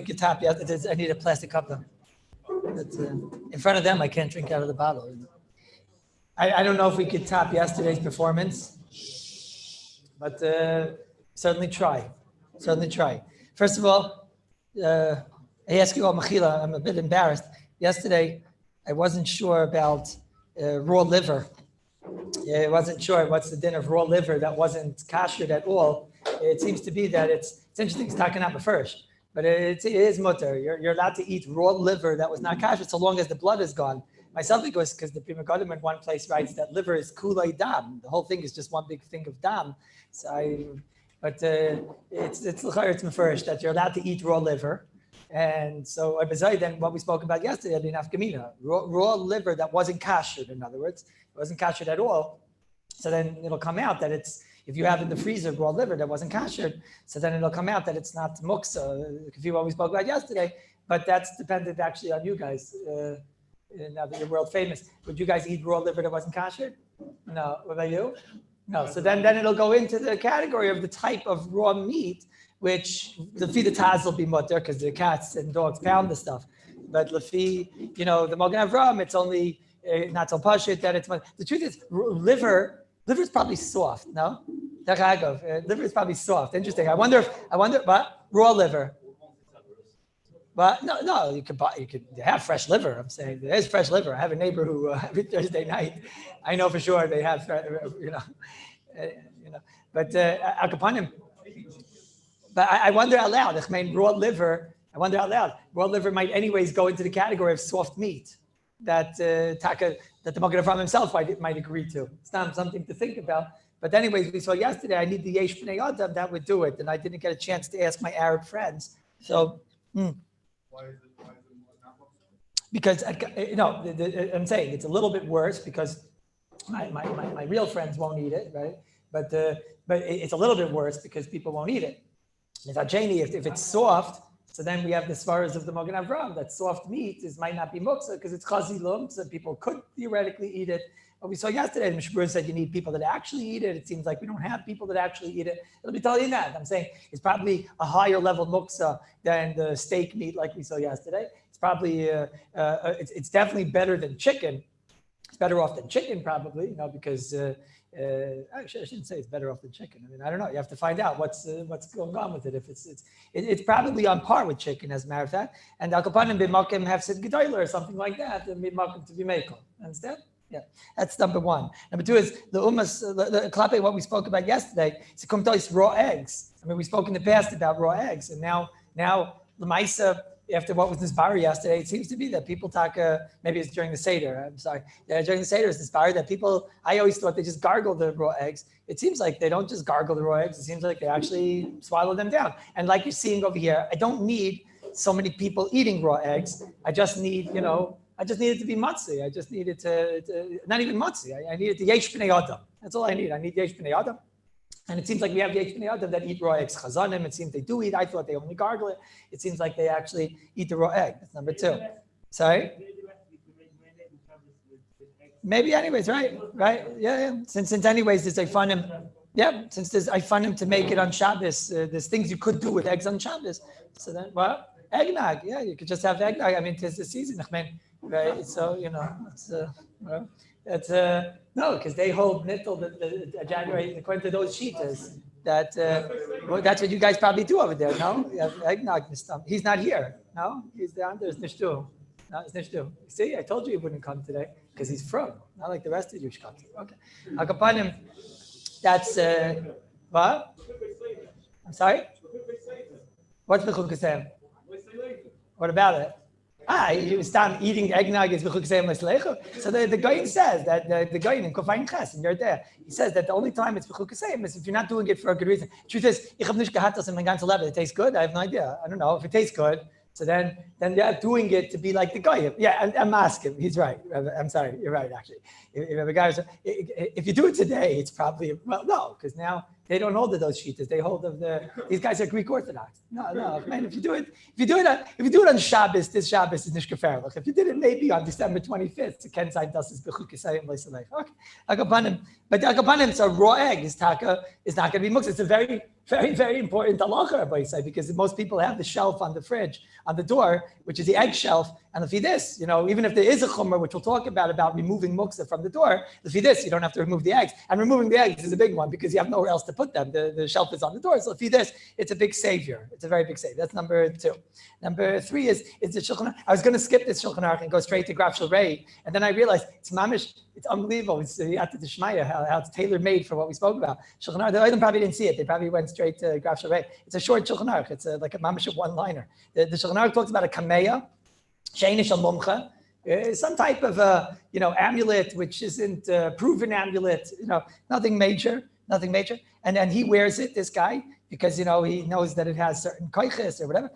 could tap. Yeah, I need a plastic cup though. In front of them, I can't drink out of the bottle. I don't know if we could top yesterday's performance, but certainly try. Certainly try. First of all, I ask you all, Mechila, I'm a bit embarrassed. Yesterday, I wasn't sure about raw liver. I wasn't sure what's the din of raw liver that wasn't kashered at all. It seems to be that it's interesting, it's talking about first, but it is mutter. You're allowed to eat raw liver that was not kashered so long as the blood is gone. Myself, it goes because the Prima Godim in one place writes that liver is kulei dam. The whole thing is just one big thing of dam. It's first that you're allowed to eat raw liver. And so, then what we spoke about yesterday, raw liver that wasn't kashered, in other words, it wasn't kashered at all. So then it'll come out that it's, if you have in the freezer raw liver that wasn't kashered, so then it'll come out that it's not muksa, if you what we spoke about yesterday. But that's dependent actually on you guys. Now that you're world famous, would you guys eat raw liver that wasn't kashered? No. What about you? No. So then it'll go into the category of the type of raw meat, which the Taz will be mutter because the cats and dogs pound the stuff. But Lefi, the Mogen Avram, it's only not so pashit that it's. The truth is, liver is probably soft. No, liver is probably soft. Interesting. I wonder, but raw liver. But no, you could have fresh liver. I'm saying there's fresh liver. I have a neighbor who every Thursday night, I know for sure they have, But Al Kapanim. But I wonder out loud. I mean, raw liver. I wonder out loud. Raw liver might anyways go into the category of soft meat that the Mogen Avram himself might agree to. It's not something to think about. But anyways, we saw yesterday. I need the yesh b'nei adam that would do it, and I didn't get a chance to ask my Arab friends. So. Why is it not because I'm saying it's a little bit worse because my real friends won't eat it, right? But it's a little bit worse because people won't eat it. If it's soft, so then we have the svaras of the Mogen Avram that soft meat might not be muksa because it's chazilum, so people could theoretically eat it. But we saw yesterday, the Mishmur said you need people that actually eat it. It seems like we don't have people that actually eat it. Let me tell you that. I'm saying it's probably a higher level muksa than the steak meat like we saw yesterday. It's probably, it's definitely better than chicken. It's better off than chicken probably, because actually I shouldn't say it's better off than chicken. I mean, I don't know. You have to find out what's going on with it. If it's probably on par with chicken as a matter of fact. And Al Kapanim b'makim have said gedolah or something like that. And b'makim to be mekel. Understand? Yeah, that's number one. Number two is the ummas, the klape, what we spoke about yesterday. It's raw eggs. I mean, we spoke in the past about raw eggs, and now the Maisa, after what was this bar yesterday, it seems to be that people talk. Maybe it's during the Seder. I'm sorry. During the Seder, it's this bar that people. I always thought they just gargle the raw eggs. It seems like they don't just gargle the raw eggs. It seems like they actually swallow them down. And like you're seeing over here, I don't need so many people eating raw eggs. I just need, I just need it to be matzi. I just need it to not even matzi. I need it to yesh b'nei adam. That's all I need. I need yesh b'nei adam. And it seems like we have yesh b'nei adam that eat raw eggs. Chazanim, it seems they do eat. I thought they only gargle it. It seems like they actually eat the raw egg. That's number two. Sorry? Maybe anyways, right? Yeah. Since anyways, there's I find him. Yeah, since I find him to make it on Shabbos. There's things you could do with eggs on Shabbos. So then, eggnog. Yeah, you could just have eggnog. I mean, 'tis the season. Right, so it's no, because they hold nittel the January according to those sheetas that that's what you guys probably do over there. No, you have eggnog. He's not here. No, he's down there. It's nishtu. No, it's nishtu. See, I told you he wouldn't come today because he's from not like the rest of you. Okay, Akapanim. That's what? I'm sorry. What's the chukasem? What about it? You start eating eggnog is b'chukasem l'sleichu. So the Goyin says that the Goyin in Kofayin Ches, and you're there, he says that the only time it's b'chukasem is if you're not doing it for a good reason. Truth is, ich hab nicht gehatas in mein ganzes Leben. It tastes good. I have no idea. I don't know if it tastes good. So then you're doing it to be like the Goyin. Yeah, and I'm asking. He's right. I'm sorry. You're right. Actually, if you do it today, it's probably no, because now They don't hold of those shitas. They hold of these guys are Greek Orthodox. No, man, if you do it on Shabbos, this Shabbos is nishkaferlich. If you did it maybe on December 25th, the Ken Zayin das is bechukisayim leisalech. Okay, agapanim, but the agapanim, so raw egg is not going to be muktzah. It's a very, very, very important halacha, Rabbi say, because most people have the shelf on the fridge, on the door, which is the egg shelf. And if you this, even if there is a chumrah, which we'll talk about removing muktzah from the door, if you this, you don't have to remove the eggs. And removing the eggs is a big one because you have nowhere else to put them. The shelf is on the door. So if you this, it's a big savior. It's a very big savior. That's number 2. Number 3 is the Shulchan Aruch. I was going to skip this Shulchan Aruch and go straight to Graf Shalrei. And then I realized it's mamish. It's unbelievable. It's Yata Deshmaya, how it's tailor-made for what we spoke about. Shulchan Aruch, the Olim probably didn't see it. They probably went straight to Graf Shalrei. It's a short Shulchan Aruch. It's like a mamish one-liner. The Shulchan Aruch talks about a kameya, sheinish al mumcha, some type of amulet which isn't proven amulet. Nothing major. And then he wears it. This guy. Because he knows that it has certain koiches or whatever.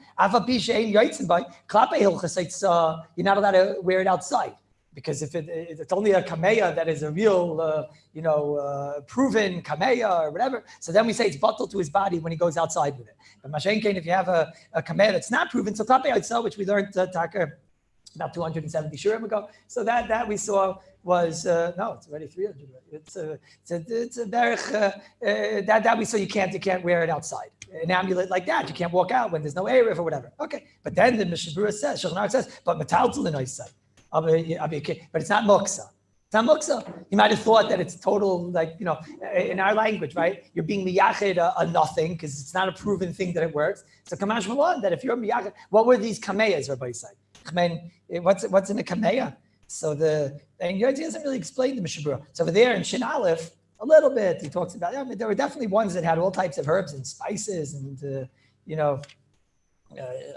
You're not allowed to wear it outside. Because if it's only a kameya that is a real, proven kameya or whatever, so then we say it's bottled to his body when he goes outside with it. But mashenkein, if you have a kameya that's not proven, so klape yotzah, which we learned about 270 shurim ago, so that we saw was no, it's already 300. It's a berich that we saw you can't wear it outside. An amulet like that, you can't walk out when there's no Erev or whatever. Okay, but then the Mishabura says, Shulchan Aruch says, but metaltalin oisai. But it's not muksa. It's not muksa. You might have thought that it's total, in our language, right? You're being miyached a nothing because it's not a proven thing that it works. So kamash malon, that if you're miyached, what were these kameyas, Rabbi said? I mean, what's in a kameya? So and Yodi doesn't really explain the Mishabura. So over there in Shin Aleph, a little bit, he talks about, there were definitely ones that had all types of herbs and spices and,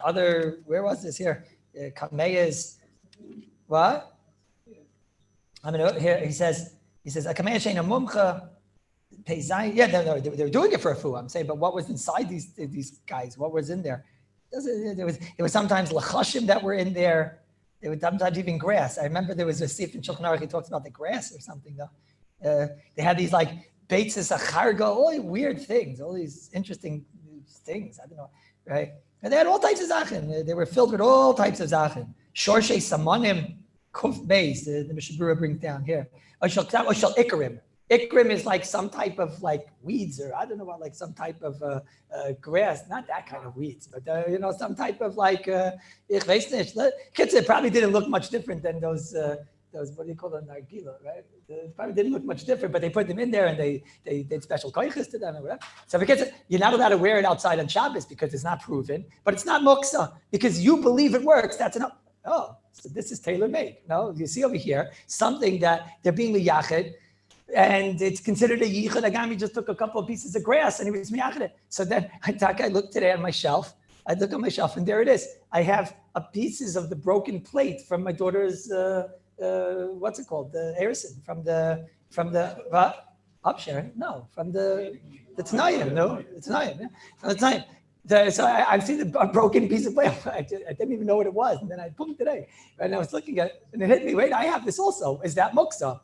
other, where was this here? Kameyas. What? Here he says, a kameya sheina mumcha, peizayin. Yeah, no, they were doing it for a food. I'm saying, but what was inside these guys? What was in there? There was sometimes lachashim that were in there. There was sometimes even grass. I remember there was a sif in Shulchan Aruch. He talks about the grass or something though. They had these like beitzes acharga, all these weird things, all these interesting things. I don't know, right? And they had all types of zachin. They were filled with all types of zachin. Shorshe samanim, kuf beis. The Mishabura brings down here. Oshal ikarim. Ikarim is like some type of like weeds, or I don't know what, like some type of grass. Not that kind of weeds, but some type of like ich weiß nicht. Kids, it probably didn't look much different than those what do you call them, nargila, right? It probably didn't look much different, but they put them in there and they did special koiches to them or whatever. So because you're not allowed to wear it outside on Shabbos because it's not proven, but it's not muksa because you believe it works. That's enough. Oh, so this is tailor-made. No, you see over here something that they're being miyached, and it's considered a yichud. Agami just took a couple of pieces of grass and he was miyached it. So then I looked today on my shelf. I look on my shelf and there it is. I have pieces of the broken plate from my daughter's. What's it called? The Erison from the what? Upsharing? No, from the T'nayim. No, the T'nayim. Yeah. From the T'nayim. So I've seen a broken piece of plate. I didn't even know what it was, and then I pulled it today, and I was looking at it, and it hit me. Wait, I have this also. Is that muksa?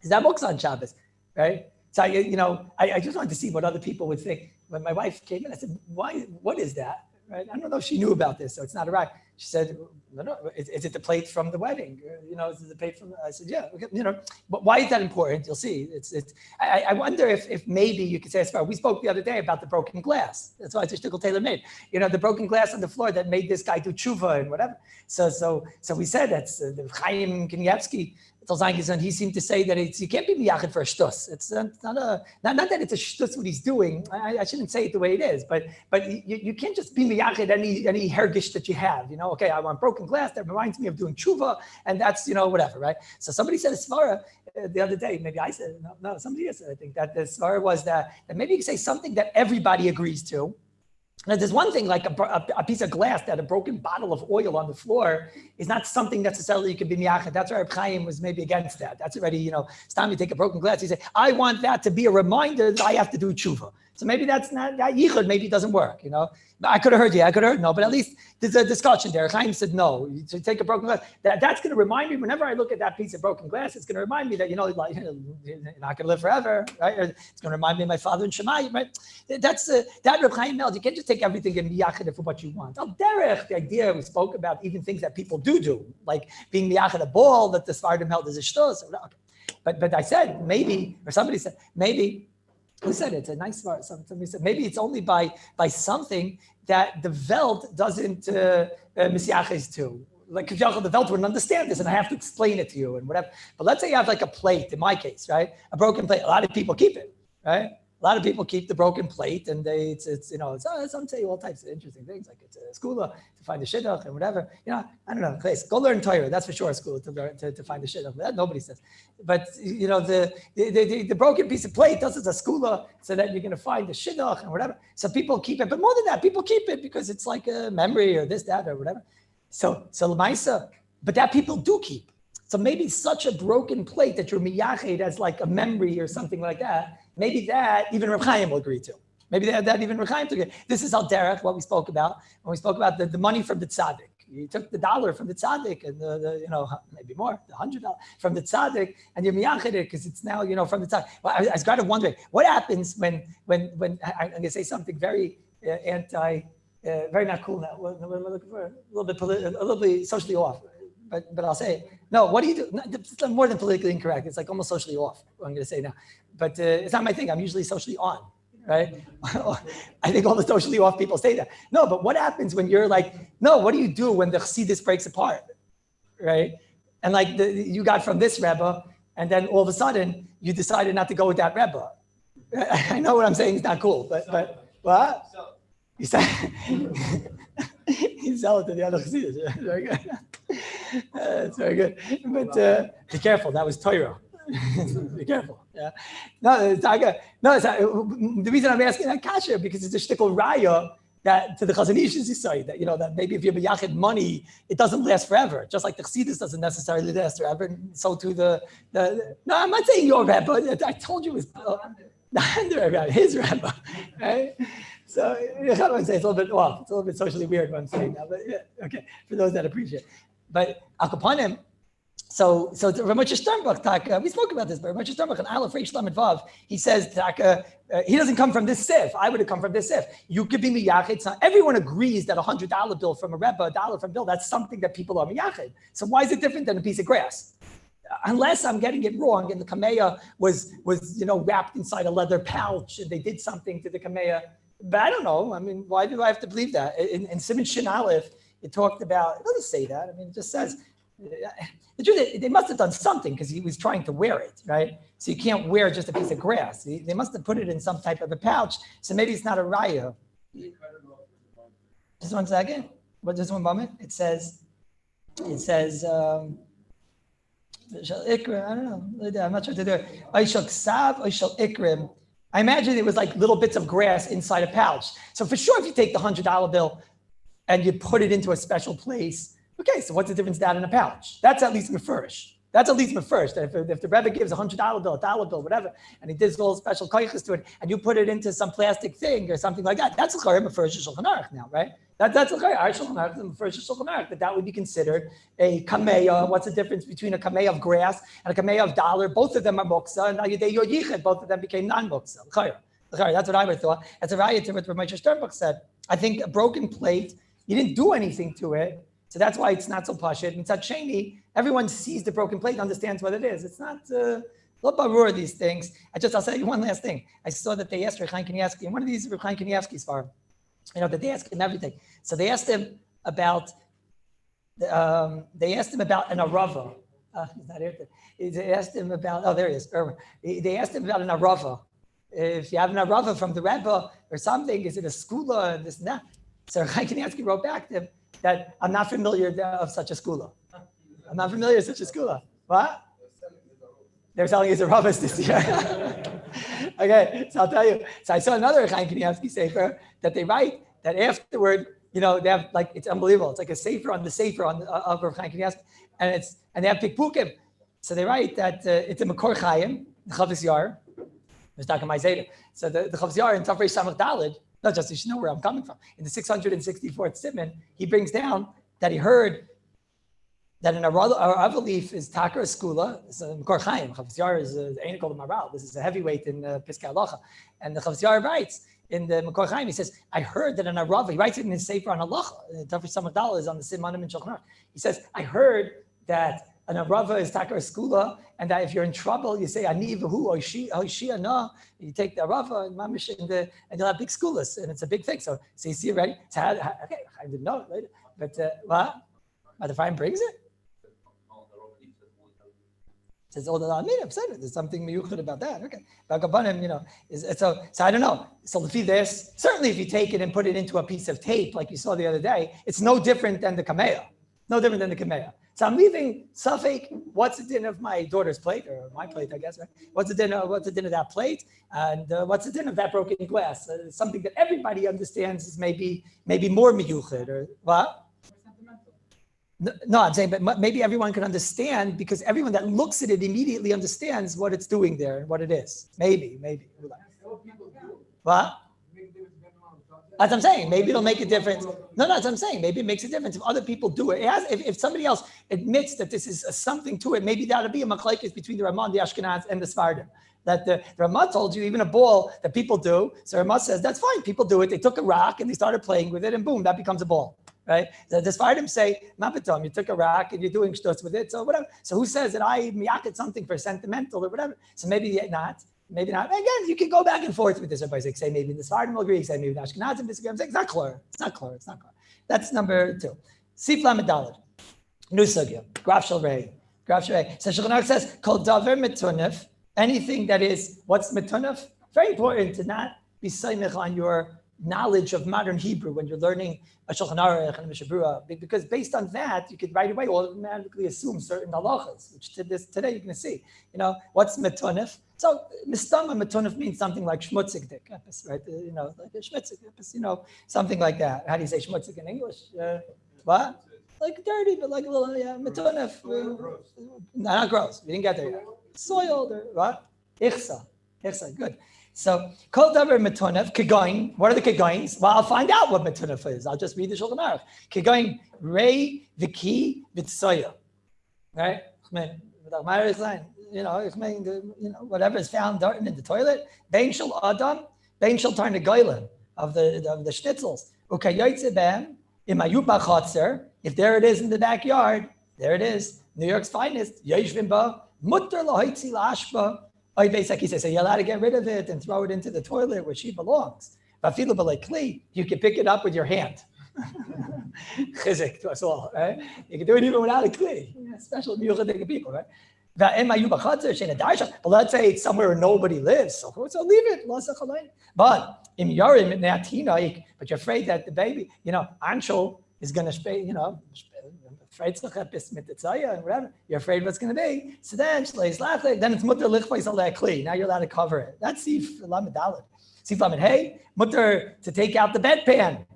Is that muksa on Shabbos? Right? So I just wanted to see what other people would think. When my wife came in, I said, "Why? What is that?" Right? I don't know if she knew about this, so it's not a right. She said, "No, is it the plate from the wedding? Is it the plate from?" I said, "Yeah, okay, But why is that important? You'll see. I wonder if maybe you could say as far. We spoke the other day about the broken glass. That's why it's a shtickle tailor-made. The broken glass on the floor that made this guy do tshuva and whatever. So we said that's the Chaim Kanievsky. He seemed to say that you can't be miyached for a shtus. It's not that it's a shtus what he's doing. I shouldn't say it the way it is, but you can't just be miyached any hergish that you have. Okay, I want broken glass that reminds me of doing tshuva, and that's whatever, right? So somebody said a svara the other day. Maybe I said no. Somebody else said I think that the svara was that maybe you can say something that everybody agrees to. Now, there's one thing like a piece of glass that a broken bottle of oil on the floor is not something necessarily you can be miyached. That's why Reb Chaim was maybe against that. That's already, it's time you take a broken glass. He said, I want that to be a reminder that I have to do tshuva. So maybe that's not, that yichud maybe doesn't work, But I could have heard you, I could have heard no, but at least there's a discussion there. Chaim said no, to take a broken glass. That's going to remind me, whenever I look at that piece of broken glass, it's going to remind me that, you're not going to live forever, right? It's going to remind me of my father in Shemai, right? That's that Reb Chaim held. You can't just take everything and miyachid it for what you want. Al derech, the idea we spoke about, even things that people do, like being miyachid a ball that the Svardim held as a shtos. But I said, maybe, or somebody said, maybe, who said it? It's a nice word. Somebody said, maybe it's only by something that the Welt doesn't misyaches to. Like, the Welt wouldn't understand this, and I have to explain it to you and whatever. But let's say you have like a plate, in my case, right? A broken plate. A lot of people keep it, right? A lot of people keep the broken plate, and some say all types of interesting things, like it's a skula to find the shidduch and whatever. I don't know. Please go learn Torah. That's for sure. A skula to find the shidduch. That nobody says. But the broken piece of plate does it a skula so that you're going to find the shidduch and whatever. So people keep it. But more than that, people keep it because it's like a memory or this, that, or whatever. So l'maisa, but that people do keep. So maybe such a broken plate that you're miyached as like a memory or something like that. Maybe that even Reb Chaim will agree to. Maybe that even Reb Chaim will agree. This is al derech, what we spoke about when we spoke about the money from the tzaddik. You took the $1 from the tzaddik and maybe more, the $100 from the tzaddik, and you're miyached it because it's now from the tzaddik. Well, I was kind of wondering what happens when I'm going to say something very very not cool now. We're looking for a little bit socially off. But I'll say, no, what do you do? It's more than politically incorrect. It's like almost socially off, what I'm going to say now. But it's not my thing. I'm usually socially on, right? I think all the socially off people say that. No, but what happens when you're like, no, what do you do when the chassidus breaks apart, right? And like you got from this Rebbe, and then all of a sudden you decided not to go with that Rebbe. I know what I'm saying is not cool, but what? You said you sell it to the other chassidus. Very good. It's very good, but be careful. That was Torah. Be careful. Yeah. No, it's not good. No, it's not, the reason I'm asking that kasha because it's a shtickle raya that to the Chazon Ish's say that that maybe if you're b'yachid money, it doesn't last forever. Just like the chassidus doesn't necessarily last forever. And so too the. No, I'm not saying your Rebbe. I told you it was his Rebbe, right? So I would say it's a little bit socially weird what I'm saying now, but yeah, okay, for those that appreciate. But Akapanim, so Ramosha Sternbach, we spoke about this, but Ramosha Sternbach and Aleph Reish Lamed Vav, he says he doesn't come from this sif. I would have come from this sif. You could be miyached. Everyone agrees that $100 bill from a Rebbe, $1 from bill, that's something that people are miyached. So why is it different than a piece of grass? Unless I'm getting it wrong, and the kameya was wrapped inside a leather pouch, and they did something to the kameya. But I don't know. I mean, why do I have to believe that? In Siman Shin Aleph, it talked about, it doesn't say that. I mean, it just says, the truth is, they must have done something because he was trying to wear it, right? So you can't wear just a piece of grass. They must have put it in some type of a pouch. So maybe it's not a raya. Just 1 second. Just 1 moment. It says, I don't know. I'm not sure to do it. Oishal Ksav, Oishal Ikrim. I imagine it was like little bits of grass inside a pouch. So for sure, if you take the $100 bill and you put it into a special place, okay, so what's the difference that in a pouch? That's at least mefurish. That's at least mefurish. That if the Rebbe gives $100 bill, $1 bill, whatever, and he does little special koiches to it, and you put it into some plastic thing or something like that, that's l'chayim mefurish Shulchan Aruch now, right? That's l'chayim. Our Shulchan Aruch, mefurish Shulchan Aruch, that would be considered a kameya. What's the difference between a kameya of grass and a kameya of dollar? Both of them are muksa, and now you your yichud, both of them became non-muksa. L'chayim. That's what I would have thought. That's a raya to what Ramosha Sternbach said. I think a broken plate, you didn't do anything to it, so that's why it's not so pashut. Mitzad sheni, everyone sees the broken plate and understands what it is. It's not lo barur these things. I'll say you one last thing. I saw that they asked Reb Chaim Kanievsky, in one of these Reb Chaim Kanievsky's farm, that they asked him everything. So they asked him about an arava. He's not here. They asked him about, there he is, Irwin. They asked him about an arava. If you have an arava from the Rebbe or something, is it a skula and this and that? So Reb Chaim Kanievsky wrote back to him that I'm not familiar of such a skula. I'm not familiar with such a skula. What? They're selling it as a rabbis this year. Okay, so I'll tell you. So I saw another Chaim Kanievsky sefer that they write that afterward, they have like, it's unbelievable. It's like a sefer on the sefer of Chaim Kanievsky, and they have pikpukim. So they write that it's a Makor Chaim, the Chavis Yar, It's talking my Zayda. So the Chavz Yair in Tafrei Samach Daled, not just you should know where I'm coming from. In the 664th Sitman, he brings down that he heard that an Arav leaf is Takar Skula. It's a Mekor Chaim. Chavz Yair is ain't called Maral. This is a heavyweight in Piskei Halacha. And the Chavz Yair writes in the Mekor Chaim, he says, I heard that an Arav, he writes it in his Sefer on Halacha. Tafrei Samach Daled is on the Simanim in Shulchan Aruch. He says, I heard that an Arava is Takar Skula, and that if you're in trouble, you say, Ani v'hu, oishi ana, you take the Arava and Mamish, and you'll have big skulas, and it's a big thing. So you see it ready? So okay, I didn't know, right? But what? The Ephraim brings it? It says, there's something miyuchad about that. Okay. So I don't know. So if this, certainly if you take it and put it into a piece of tape, like you saw the other day, it's no different than the Kameya. No different than the Kameya. So I'm leaving Suffolk. What's the din of my daughter's plate, or my plate, I guess, right? What's the din of that plate? And what's the din of that broken glass? Something that everybody understands is maybe more miyuchad, or what? No, I'm saying, but maybe everyone can understand, because everyone that looks at it immediately understands what it's doing there and what it is. Maybe. What? That's what I'm saying. Maybe it'll make a difference. No, that's what I'm saying. Maybe it makes a difference if other people do it. If somebody else admits that this is something to it, maybe that'll be a machlekes between the Ramah, the Ashkenaz, and the Sephardim. That the Ramah told you even a ball that people do. So Ramah says that's fine. People do it. They took a rock and they started playing with it, and boom, that becomes a ball. Right? The Sephardim say, Mapatom, you took a rock and you're doing shtus with it, so whatever. So who says that I miyaked something for sentimental or whatever? So maybe not. Again, you can go back and forth with this. Everybody say maybe the Sephardim will agree, say maybe the Ashkenazim disagree. I'm saying it's not clear. It's not clear. That's number 2. Sif Lamed Daled. New sugya. Graf Shel Rei. So Shulchan Aruch says, Kol davar metunef. Anything that is, what's metunef? Very important to not be saimich on your knowledge of modern Hebrew when you're learning a Shulchan Aruch and a Mishnah Berurah, because based on that, you could right away automatically assume certain halachas, which today you can see. What's metunef? So mistama metunef means something like shmutzig dekepis, right? Like a shmutzig dekepis, something like that. How do you say shmutzig in English? What? Like dirty, but like a little, metunef. Not gross. We didn't get there yet. Soiled or what? Ichsa, good. So, kol davar metunef, kegoin. What are the kegoins? Well, I'll find out what metunef is. I'll just read the Shulchan Aruch. Kegoin, rei, v'ki, v'tsoya. Right? Whatever is found in the toilet. Bein shel adam, bein shel tarnagoyim of the schnitzels. Ukayotze b'hem, imayu b'chotzer. If there it is in the backyard, there it is. New York's finest. Yoshvim ba, mutter lahoitzi la'ashba. So you're allowed to get rid of it and throw it into the toilet where she belongs. You can pick it up with your hand. Chizuk to us all, right? You can do it even without a kli. Special miyuchad people, right? But let's say it's somewhere where nobody lives, so leave it. But but you're afraid that the baby, Anshul is going to spay, and whatever. You're afraid what's going to be. So then it's mutter lichvais alei kli. Now you're allowed to cover it. That's Sif Lamed Daled. Sif Lamed Hey, mutter to take out the bedpan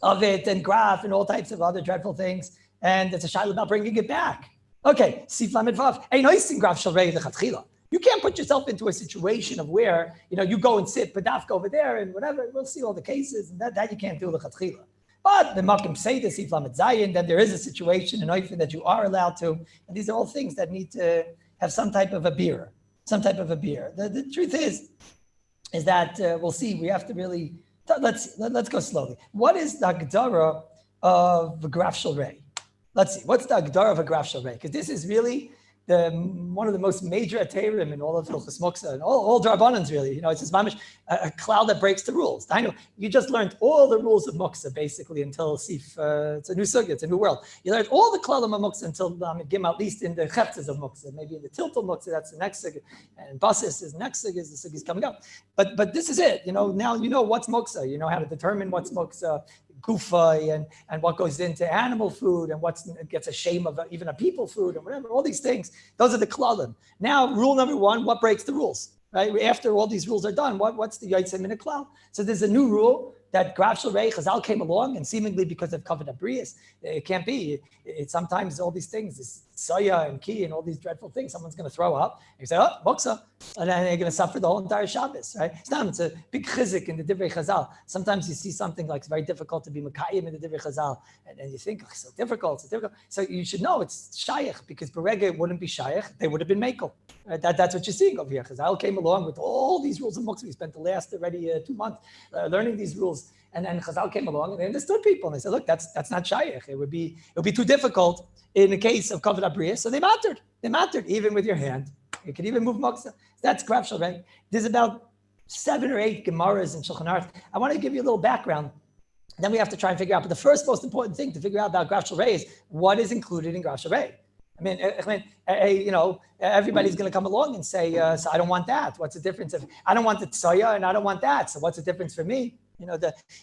of it and graph and all types of other dreadful things. And there's a shayla about bringing it back. Okay, Sif Lamed Vav. Ein oisin graf shel rei lechatchila. You can't put yourself into a situation of where you go and sit padafka over there and whatever. We'll see all the cases, and that you can't do lechatchila. But the Makim say this, Sif Lamed Zayin, then there is a situation in Oifen that you are allowed to, and these are all things that need to have some type of a beer. The truth is that we'll see. We have to really let's go slowly. What is the Agdara of a Graf Shel Rei? Let's see. What's the Agdara of a Graf Shel Rei? Because this is really one of the most major aterim in all of Hilchos Muksa and all Drabanans really. It's a cloud that breaks the rules. I know you just learned all the rules of Muksa basically until Sif. It's a new sugya, it's a new world. You learned all the klalim of Muksa until Gim, at least in the cheftes of Muksa, maybe in the tiltal Muksa. That's the next sugya, and basis is next sugya. The sugya is coming up. But this is it. Now you know what's Muksa. You know how to determine what's Muksa. Gufa and what goes into animal food and what gets a shame of even a people food and whatever, all these things, those are the klalim. Now, rule number 1, what breaks the rules, right? After all these rules are done, what's the yotzei min klal? So there's a new rule that Graf Shel Rei, Chazal came along and seemingly because of covered abrius, it can't be. It's sometimes all these things, this soya and ki and all these dreadful things, someone's going to throw up. You say, oh, moksa. And then they're going to suffer the whole entire Shabbos, right? It's a big chizuk in the Divrei Chazal. Sometimes you see something like it's very difficult to be Mekayim in the Divrei Chazal. And you think, oh, it's so difficult. So you should know it's Shayach, because Berega it wouldn't be Shayach, they would have been Mekel. Right? That's what you're seeing over here. Chazal came along with all these rules of moksa. We spent the last already 2 months learning these rules. And Chazal came along and they understood people. And they said, look, that's not Shayach. It would be too difficult in the case of Kavod Abriya. So they mattered. They mattered even with your hand. You could even move moksa. That's Graf Shel Rei. There's about 7 or 8 Gemaras in Shulchan Aruch. I want to give you a little background. Then we have to try and figure out. But the first most important thing to figure out about Graf Shel Rei is what is included in Graf Shel Rei. I mean, everybody's going to come along and say, so I don't want that. What's the difference? I don't want the tsoya and I don't want that. So what's the difference for me?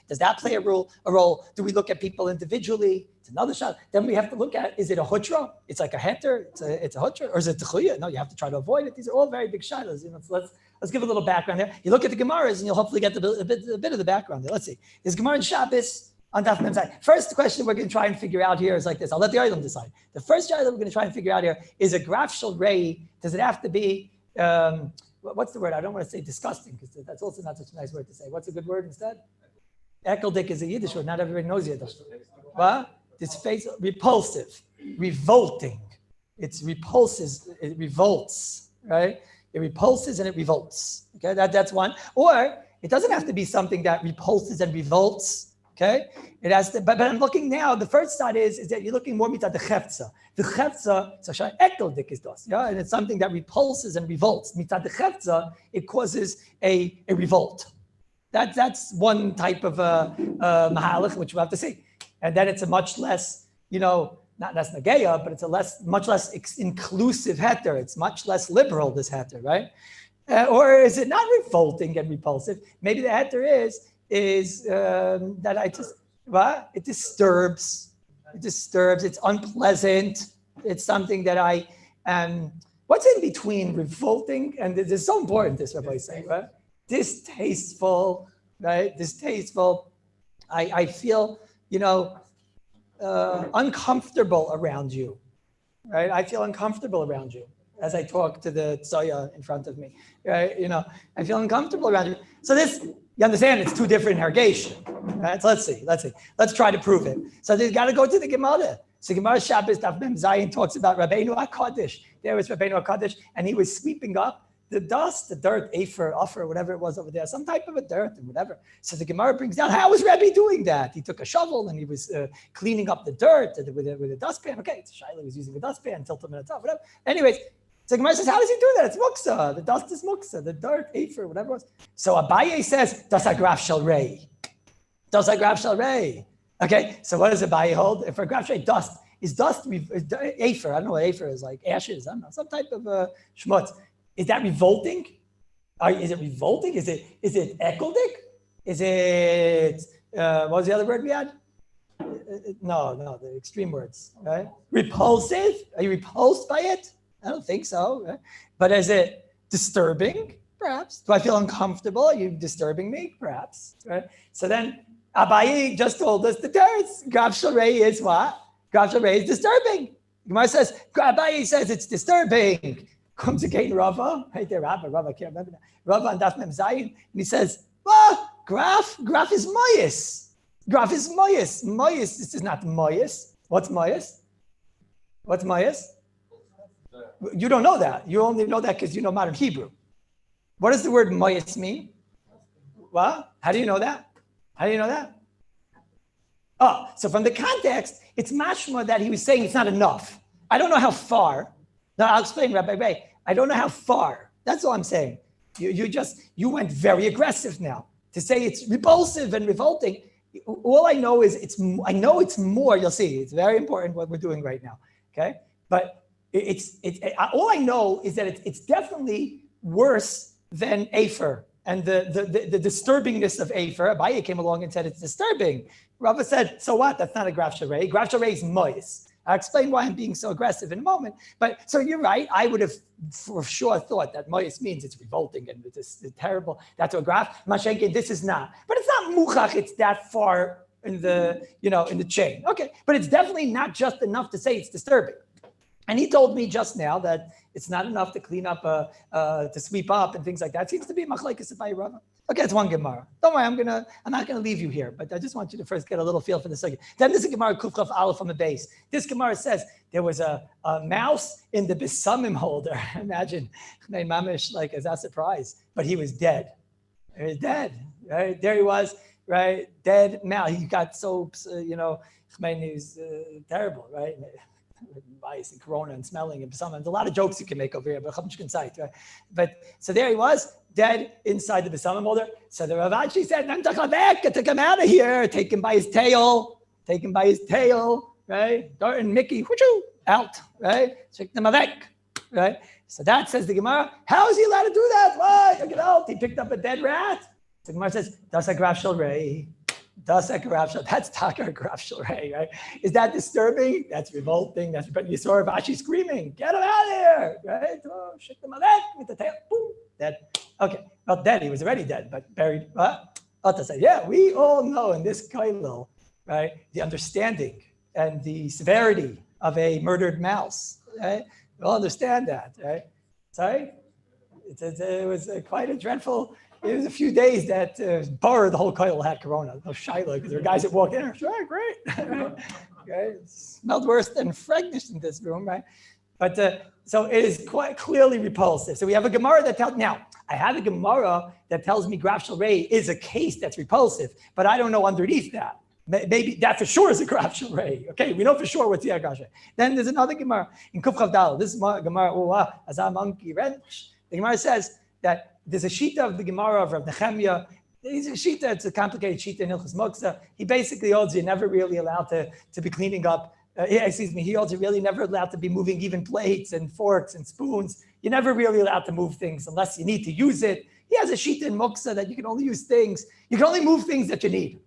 Does that play a role? Do we look at people individually? It's another shot. Then we have to look at, is it a hutra? It's like a heter. It's a hutra, or is it techuya? No, you have to try to avoid it. These are all very big shadows. So let's give a little background there. You look at the Gemaras and you'll hopefully get a bit of the background there. Let's see. There's Gemara in Shabbos on Daf Mem Zayin. First question we're going to try and figure out here is like this. I'll let the Olam decide. The first shot that we're going to try and figure out here is a Graf Shel Rei. Does it have to be? What's the word? I don't want to say disgusting because that's also not such a nice word to say. What's a good word instead? Ekeldik is a Yiddish word. Not everybody knows Yiddish. What? This face, repulsive, revolting. It repulses, it revolts, right? It repulses and it revolts. Okay, that's one. Or it doesn't have to be something that repulses and revolts. Okay, it has to. But I'm looking now. The first side is that you're looking more at the chefza. The chefza, so ekeldik is das, yeah, and it's something that repulses and revolts. Mitzad the chefza, it causes a revolt. That's one type of mahalach, which we'll have to see. And then it's a much less, not less nageya, but it's much less inclusive heter. It's much less liberal, this heter, right? Or is it not revolting and repulsive? Maybe the heter is that it disturbs. It disturbs, it's unpleasant. It's something that what's in between revolting and this is so important, this Rabbi is saying, right? Distasteful, right? Distasteful. I feel, uncomfortable around you, right? I feel uncomfortable around you as I talk to the tsoya in front of me, right? I feel uncomfortable around you. So this, you understand, it's 2 different hergation, right? So let's see. Let's try to prove it. So they got to go to the Gemara. So Gemara Shabbos Daf Mem Zayin talks about Rabbeinu HaKadosh. There was Rabbeinu HaKadosh, and he was sweeping up the dust, the dirt, afer, whatever it was over there, some type of a dirt and whatever. So the Gemara brings down, how was Rabbi doing that? He took a shovel and he was cleaning up the dirt with a dustpan. Okay, so Shaila was using a dustpan, tiltum and a top, whatever. Anyways, so the Gemara says, how does he do that? It's muksa. The dust is muksa. The dirt, afer, whatever it was. So Abaye says, das a Graf Shel Rei. Das a Graf Shel Rei. Okay, so what does Abaye hold? If for Graf Shel Rei, dust, is afer? I don't know what afer is, like ashes, I don't know, some type of shmutz. Is that revolting? Is it revolting? Is it ekeldik? Is it, what was the other word we had? No, the extreme words, right? Repulsive? Are you repulsed by it? I don't think so. Right? But is it disturbing? Perhaps. Do I feel uncomfortable? Are you disturbing me? Perhaps. Right? So then Abaye just told us the terms. Graf Shel Rei is what? Graf Shel Rei is disturbing. Gemara says, Abaye says it's disturbing. Comes again Rava, right there, Rava, I can't remember that. Rava on Daf Mem Zayin, and he says, Graf is moyes. Graf is moyes. Moyes, this is not moyes. What's moyes? What's moyes? You don't know that. You only know that because you know modern Hebrew. What does the word moyes mean? What? How do you know that? Oh, so from the context, it's mashma that he was saying it's not enough. I don't know how far. No, I'll explain, Rabbi Ray. I don't know how far. That's all I'm saying. You went very aggressive now to say it's repulsive and revolting. All I know is it's more. You'll see. It's very important what we're doing right now. Okay, but all I know is that it's definitely worse than afer and the disturbingness of afer. Abaye came along and said it's disturbing. Rava said, so what? That's not a Graf Shel Rei. Graf Shel Rei is mois. I'll explain why I'm being so aggressive in a moment. But so you're right. I would have for sure thought that moyes means it's revolting and it's terrible. That's a graph. Mashenkin, this is not. But it's not muchach. It's that far in the in the chain. Okay, but it's definitely not just enough to say it's disturbing. And he told me just now that it's not enough to clean up, to sweep up and things like that. It seems to be machlekes by Rava. Okay, it's one Gemara. Don't worry, I'm not gonna leave you here, but I just want you to first get a little feel for the second. Then this is Gemara Kufchaf Aleph on the base. This Gemara says there was a mouse in the besamim holder. Imagine, mamish, like as a surprise, but he was dead. He was dead. Right there, he was. Right, dead mouse. He got so he was terrible. Right. Ice and corona and smelling and something. There's a lot of jokes you can make over here, but right? But so there he was, dead inside the besamim holder. So the Rav actually said, "Take him out of here. Take him by his tail. Take him by his tail." Right? Dart and Mickey, out. Right? Take them avek. Right? So that says the Gemara. How is he allowed to do that? Why? Look out! He picked up a dead rat. The Gemara says, "Das a graf shel rei." That's Taka Graf Shilrei, right? Is that disturbing? That's revolting. But you saw Rashi screaming, "Get him out of here!" Right? Oh, shake them out with the tail. Boom, dead. Okay, not dead. He was already dead, but buried. What? Yeah, we all know in this Kailil, right, the understanding and the severity of a murdered mouse. Right? We all understand that, right? Sorry, it was quite a dreadful. It was a few days that the whole coil had corona. No shiloh, because there were guys that walked in. Sure, great. Right? Okay. It smelled worse than Fregnish in this room, right? But so it is quite clearly repulsive. So we have a Gemara that tells, now, I have a Gemara that tells me Graf Shel Rei is a case that's repulsive, but I don't know underneath that. Maybe that for sure is a Graf Shel Rei. Okay, we know for sure what's the Graf Shel Rei. Then there's another Gemara in Kuf Chav Dal. This is Gemara, as a monkey wrench. The Gemara says that there's a shita of the Gemara of Rav Nechemia. It's a shita, it's a complicated shita in Hilchos Moksa. He basically holds you're never really allowed to be cleaning up. He holds you're really never allowed to be moving even plates and forks and spoons. You're never really allowed to move things unless you need to use it. He has a shita in Moksa that you can only use things. You can only move things that you need.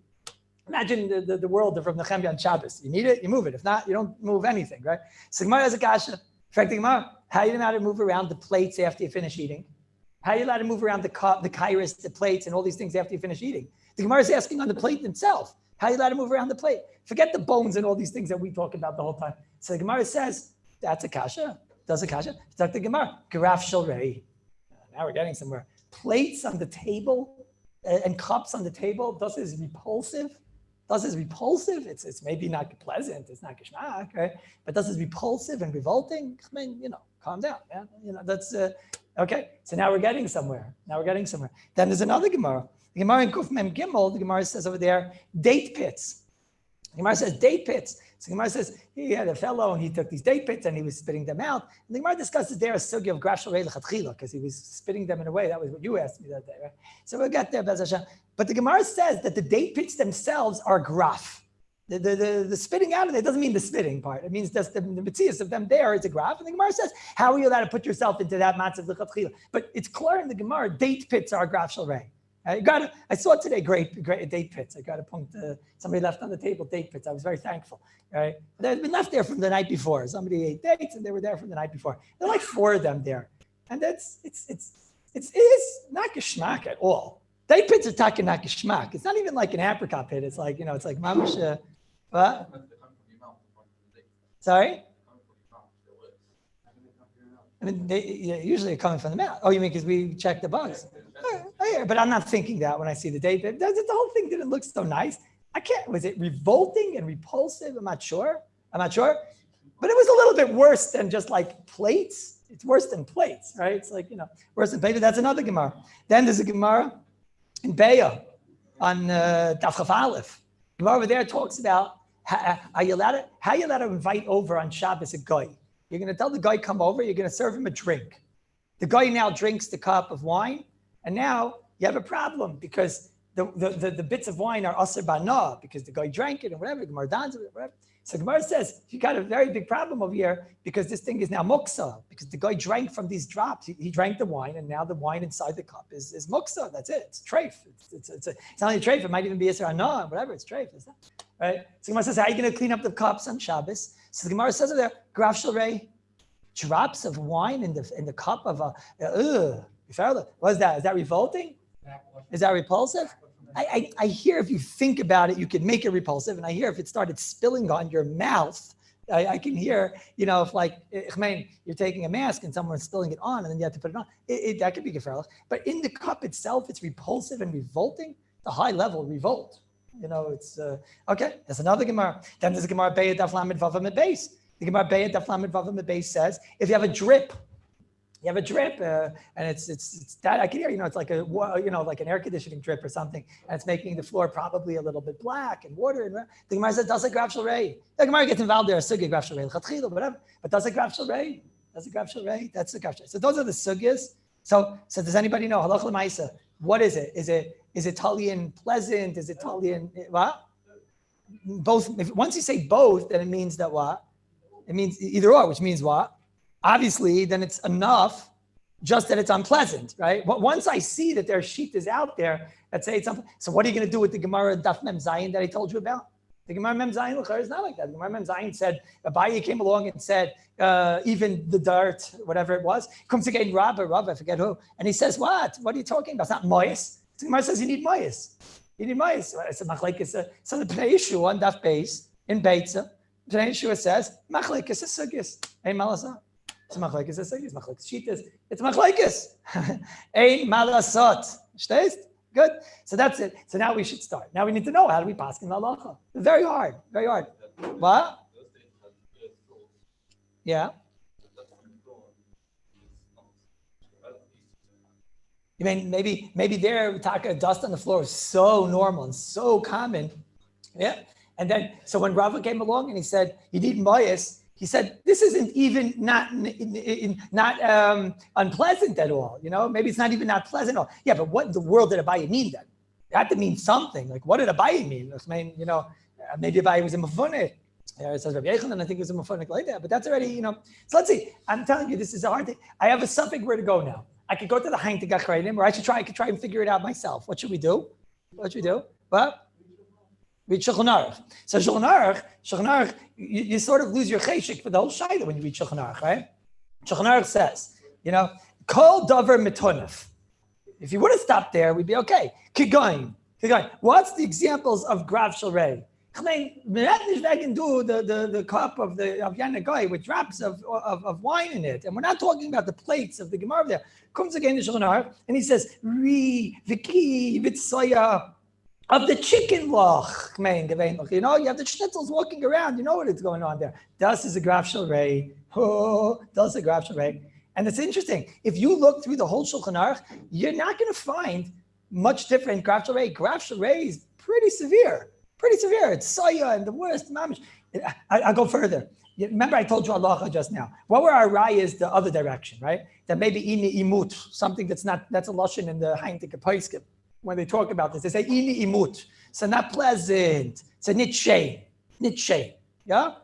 Imagine the world of Rav Nechemia on Shabbos. You need it, you move it. If not, you don't move anything, right? So Gemara has a kasha. In fact, the Gemara, how are you allowed to move around the plates after you finish eating? How are you allowed to move around the kairos, the plates, and all these things after you finish eating? The Gemara is asking on the plate itself. How are you allowed to move around the plate? Forget the bones and all these things that we talk about the whole time. So the Gemara says, that's a kasha. Does a kasha. It's like the Gemara. Graf Shel Rei. Now we're getting somewhere. Plates on the table and cups on the table. Does is repulsive. Does is repulsive. It's maybe not pleasant. It's not geschmack, right? But does is repulsive and revolting. I mean, calm down, man. That's... Okay, so now we're getting somewhere. Then there's another Gemara. The Gemara in Kuf Mem Gimel, the Gemara says over there, date pits. The Gemara says date pits. So the Gemara says he had a fellow and he took these date pits and he was spitting them out. And the Gemara discusses there a sugi of Graf Shel Rei L'chatchila because he was spitting them in a way. That was what you asked me that day, right? So we'll get there, Bez Hashem. But the Gemara says that the date pits themselves are graf. The spitting out of it doesn't mean the spitting part. It means just the mitzias of them there is a graph. And the Gemara says, how are you allowed to put yourself into that matzav l'chatchila? But it's clear in the Gemara, date pits are a graf shel rei. I saw today great date pits. I got a point. Somebody left on the table date pits. I was very thankful. Right? They had been left there from the night before. Somebody ate dates and they were there from the night before. There are like 4 of them there. And it is not geschmack at all. Date pits are talking not geschmack. It's not even like an apricot pit. It's like, it's like mamash. What? Sorry? I mean, they usually are coming from the mouth. Oh, you mean because we check the bugs? Oh, yeah, but I'm not thinking that when I see the date. The whole thing didn't look so nice. Was it revolting and repulsive? I'm not sure. But it was a little bit worse than just like plates. It's worse than plates, right? It's like, worse than plates. That's another Gemara. Then there's a Gemara in Beya on Daf Chaf Aleph. Gemara over there talks about how you allowed to invite over on Shabbos a guy. You're going to tell the guy come over. You're going to serve him a drink. The guy now drinks the cup of wine, and now you have a problem because the bits of wine are aser bana because the guy drank it and whatever. Gemara dans with it, whatever. So Gemara says you got a very big problem over here because this thing is now muksa because the guy drank from these drops. He drank the wine, and now the wine inside the cup is muksa. That's it. It's treif. It's not only treif. It might even be aser bana, whatever. It's treif. Right? So Gemara says, how are you going to clean up the cups on Shabbos? So the Gemara says over there, Graf Shalrei, drops of wine in the cup of a, what is that? Is that revolting? Is that repulsive? I hear if you think about it, you can make it repulsive. And I hear if it started spilling on your mouth, I can hear, if like, you're taking a mask and someone's spilling it on and then you have to put it on, that could be gefährlich. But in the cup itself, it's repulsive and revolting, the high level revolt. It's, okay, that's another Gemara. Then there's a Gemara, Beyed Daf Lamed Vav Amid Beis. The Gemara, Beyed Daf Lamed Vav Amid Beis says, if you have a drip, and it's that I can hear, it's like like an air conditioning drip or something, and it's making the floor probably a little bit black and water. And the Gemara says, does it Graf Shalrei? The Gemara gets involved there, sugi Graf Shalrei, whatever. But does it Graf Shalrei? Does it Graf Shalrei? That's the Graf Shalrei. So those are the sugyas. So does anybody know? Halach l'maisa. What is it? Is it Italian pleasant? Is it Italian what? Both. Once you say both, then it means that what? It means either or, which means what? Obviously, then it's enough just that it's unpleasant, right? But once I see that their sheet is out there that say it's unpleasant, so what are you going to do with the Gemara Daf Mem Zayin that I told you about? The Gemara Mem Zayin is not like that. The Gemara Mem Zayin said, Rabbi came along and said, even the dirt, whatever it was, comes again, Rabbi, I forget who. And he says, what? What are you talking about? It's not moyes. The Gemara says you need moyes. You need moyes. I said, so the Pnei Yeshua on Daf Beis in Beitza, Pnei Yeshua says, machlekes is sugis. Ein malasah. It's machlekes is sugis. Machlekes shitas. It's machlekes. Ein malasot. Stehst? Good. So that's it. So now we should start. Now we need to know how do we pass in halacha. Very hard. Very hard. What? Yeah. You mean maybe there dust on the floor is so normal and so common. Yeah. And then so when Rava came along and he said you need moyes, he said this isn't even not unpleasant at all. Maybe it's not even not pleasant at all. Yeah, but what in the world did Abaye mean then? It had to mean something. Like what did Abaye mean? Maybe Abaye was a mafunik. It says Rabbi Yechon, and I think it was a mafunik like that. But that's already, So let's see. I'm telling you, this is a hard thing. I have a suffix where to go now. I could go to the Hain to Gachreinim, or I could try and figure it out myself. What should we do? What? Read Shulchan Aruch. So Shulchan Aruch, you sort of lose your cheshik for the whole shayla when you read Shulchan Aruch, right? Shulchan Aruch says, kol davar mitonef. If you would have stopped there, we'd be okay. Keep going. What's the examples of Graf Shalrei? Do the cup of Yana Goy with drops of wine in it. And we're not talking about the plates of the Gemara there. Comes again to Shulchan Aruch, and he says, Viki, Vitsoya, of the chicken loch. You have the schnitzels walking around. You know what is going on there. Das is a Graf Shalrei. Das is a Graf Shalrei. And it's interesting. If you look through the whole Shulchan Aruch, you're not going to find much different Graf Shalrei. Graf Shalrei is pretty severe. It's soya and the worst mamish. I'll go further. Remember I told you halacha just now. What were our rayas the other direction, right? That maybe ini imut, something that's a lashon in the Haintik Paiskim. When they talk about this, they say ini imut. So not pleasant. It's a nitshain. Yeah?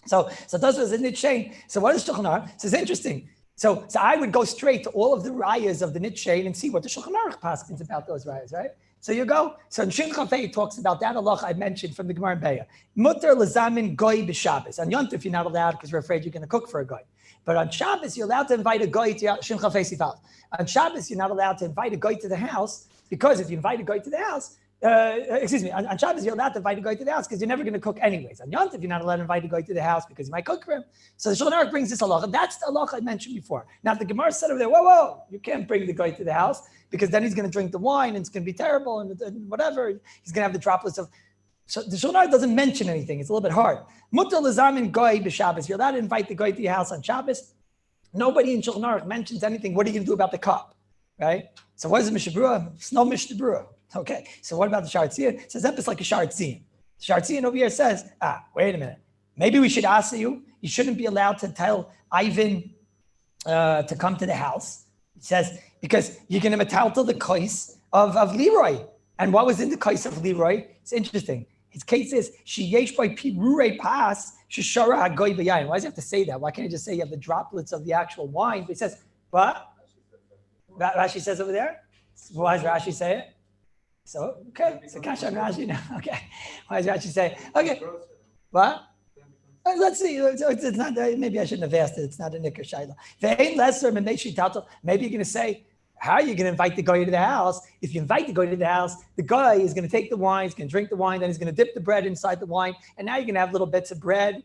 So those was a nitshain. So what is Shulchan Aruch? So it's interesting. So I would go straight to all of the rayas of the nitshain and see what the Shulchan Aruch paskins about those rayas, right? So you go. So in Shin Chafei talks about that halacha I mentioned from the Gemara in Beya. Mutter lezamin goy b'Shabbos. On Yontif you're not allowed because we're afraid you're going to cook for a goy. But on Shabbos you're allowed to invite a goy to Shin Chafei Sifal. On Shabbos you're not allowed to invite a goy to the house because if you invite a goy to the house, on Shabbos you're allowed to invite a guy to the house because you're never going to cook anyways. On Yontif you're not allowed to invite a guy to the house because you might cook for him. So the Shulchan Aruch brings this halacha. That's the halacha I mentioned before. Now the Gemara said over there, whoa, you can't bring the guy to the house because then he's going to drink the wine and it's going to be terrible and whatever. He's going to have the droplets of. So the Shulchan Aruch doesn't mention anything. It's a little bit hard. Mutter l'zamin goy b'Shabbos. You're allowed to invite the guy to your house on Shabbos. Nobody in Shulchan Aruch mentions anything. What are you going to do about the cup, right? So what is the Mishabura? It's no Mishabura. Okay, so what about the Shartziyah? It says it's like a Shartziyah. Shartziyah over here says, wait a minute. Maybe we should ask you. You shouldn't be allowed to tell Ivan to come to the house. It says, because you're going to metaltal the kais of Leroy. And what was in the kais of Leroy? It's interesting. His case is, Sheyesh by Pirure Pas, Shishara Hagoy Bayayin. Why does he have to say that? Why can't he just say you have the droplets of the actual wine? But he says, what? Rashi says over there? Why does Rashi say it? So, okay, so Kasha and Rashi now. Okay, why does Rashi say? Okay, what? Let's see. It's not. Maybe I shouldn't have asked it. It's not a nicker shayla. Maybe you're going to say, how are you going to invite the guy to the house? If you invite the guy to the house, the guy is going to take the wine, he's going to drink the wine, then he's going to dip the bread inside the wine, and now you're going to have little bits of bread